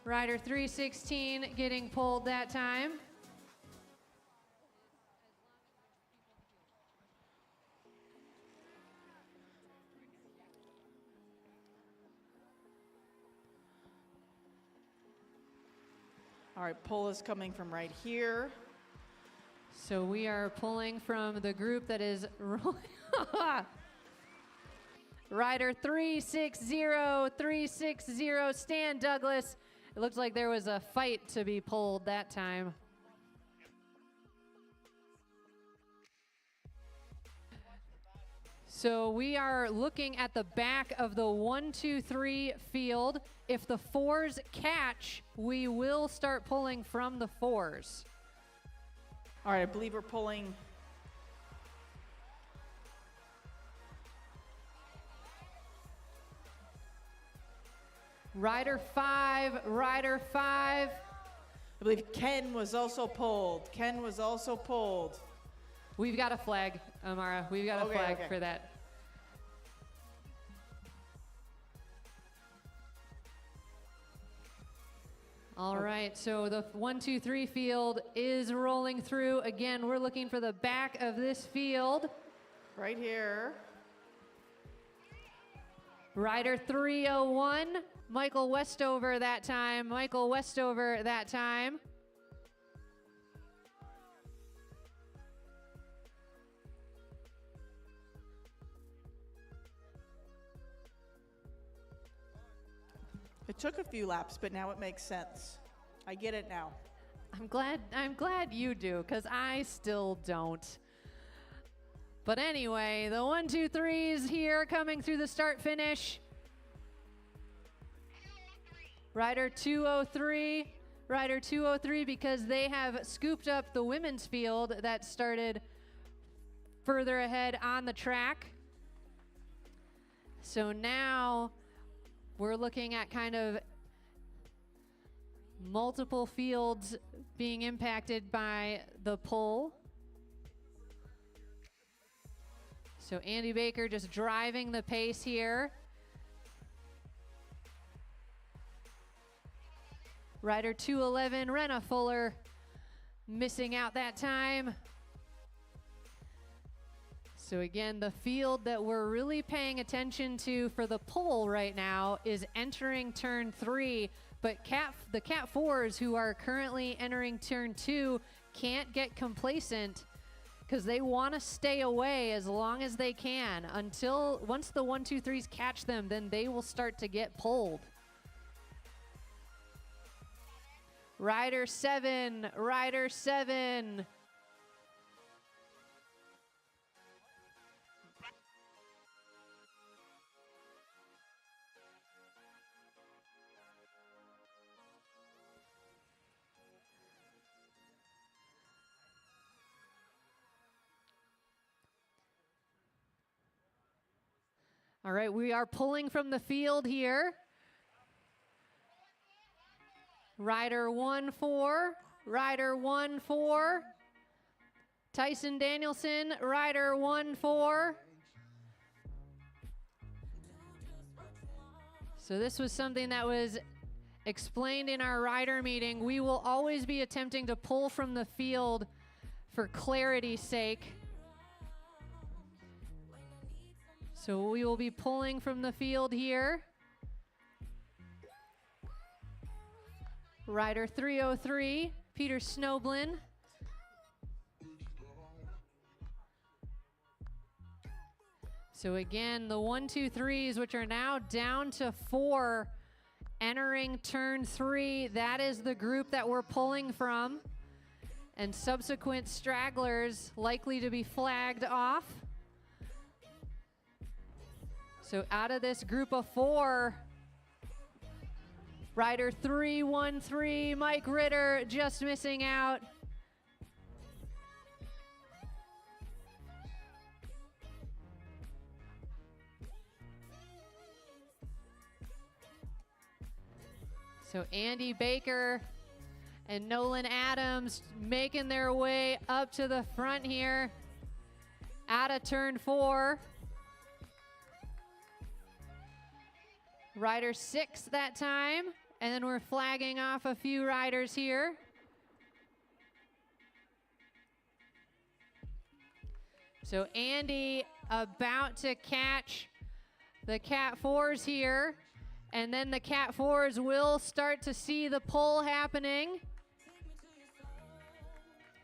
Rider 316 getting pulled that time. All right, pull is coming from right here. So we are pulling from the group that is rolling. Rider 360, Stan Douglas. It looks like there was a fight to be pulled that time. So we are looking at the back of the 1, 2, 3 field. If the 4s catch, we will start pulling from the 4s. All right, I believe we're pulling. Rider 5. I believe Ken was also pulled. We've got a flag, Amara. We've got a flag for that. All right, so the 1, 2, 3 field is rolling through. Again, we're looking for the back of this field. Right here. Rider 301, Michael Westover that time. Michael Westover that time. It took a few laps, but now it makes sense. I get it now. I'm glad you do, because I still don't. But anyway, the 1, 2, 3s here coming through the start finish. Rider 203. Rider 203, because they have scooped up the women's field that started further ahead on the track. So now we're looking at kind of multiple fields being impacted by the pull. So Andy Baker just driving the pace here. Rider 211, Renna Fuller, missing out that time. So again, the field that we're really paying attention to for the pole right now is entering turn 3, but the Cat 4s who are currently entering turn 2 can't get complacent because they want to stay away as long as they can until once the 1, 2, 3s catch them, then they will start to get pulled. Rider 7, Rider 7. All right, we are pulling from the field here. Rider 1-4, Rider 1-4. Tyson Danielson, Rider 1-4. So this was something that was explained in our rider meeting. We will always be attempting to pull from the field for clarity's sake. So we will be pulling from the field here. Rider 303, Peter Snoblin. So again, the 1, 2, 3s, which are now down to 4, entering turn 3. That is the group that we're pulling from. And subsequent stragglers likely to be flagged off. So out of this group of 4, Rider 313, Mike Ritter just missing out. So Andy Baker and Nolan Adams making their way up to the front here out of turn 4. Rider 6 that time, and then we're flagging off a few riders here. So Andy about to catch the Cat 4s here, and then the Cat 4s will start to see the pull happening.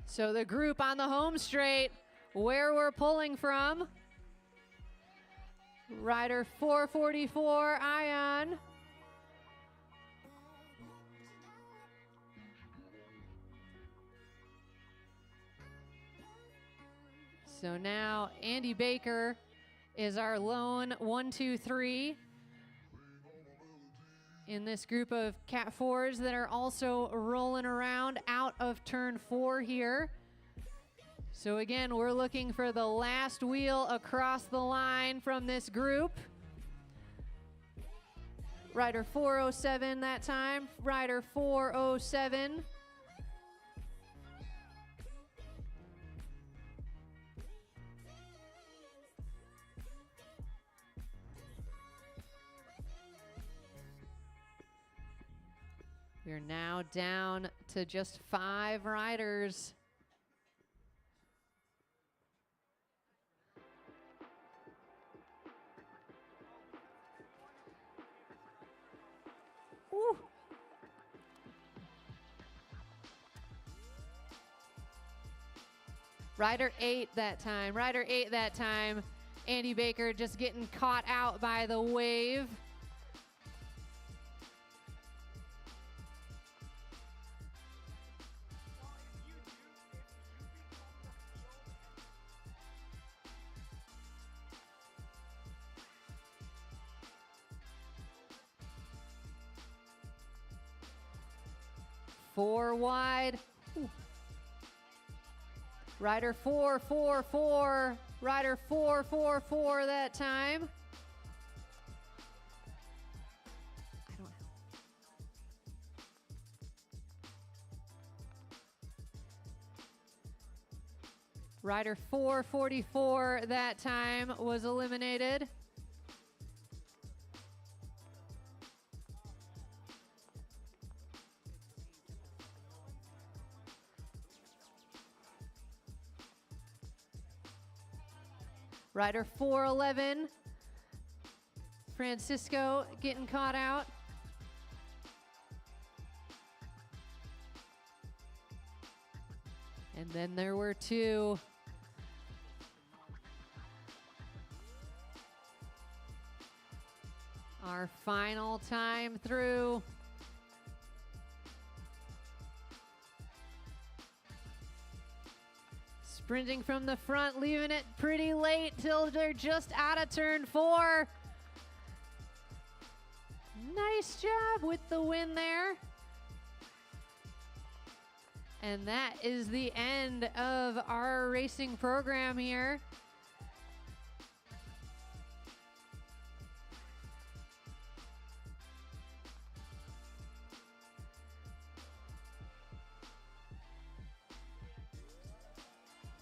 So the group on the home straight, where we're pulling from, Rider 444, Ion. So now Andy Baker is our lone 1, 2, 3 in this group of Cat 4s that are also rolling around out of turn 4 here. So again, we're looking for the last wheel across the line from this group. Rider 407 that time, Rider 407. We're now down to just 5 riders. Rider 8 that time. Rider 8 that time. Andy Baker just getting caught out by the wave. Four wide. Ooh. Rider 4, 4, 4. Rider 4, 4, 4 that time. I don't know. Rider 444 that time was eliminated. Rider 411, Francisco getting caught out. And then there were two. Our final time through. Sprinting from the front, leaving it pretty late till they're just out of turn 4. Nice job with the win there. And that is the end of our racing program here.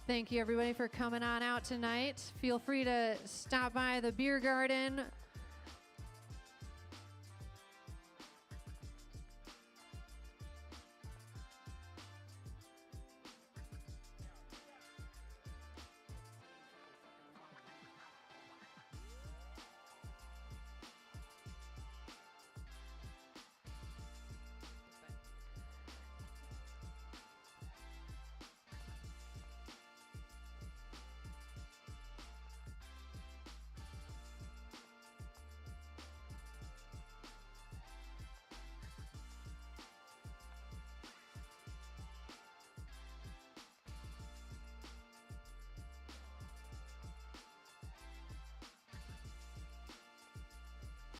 Thank you everybody for coming on out tonight. Feel free to stop by the beer garden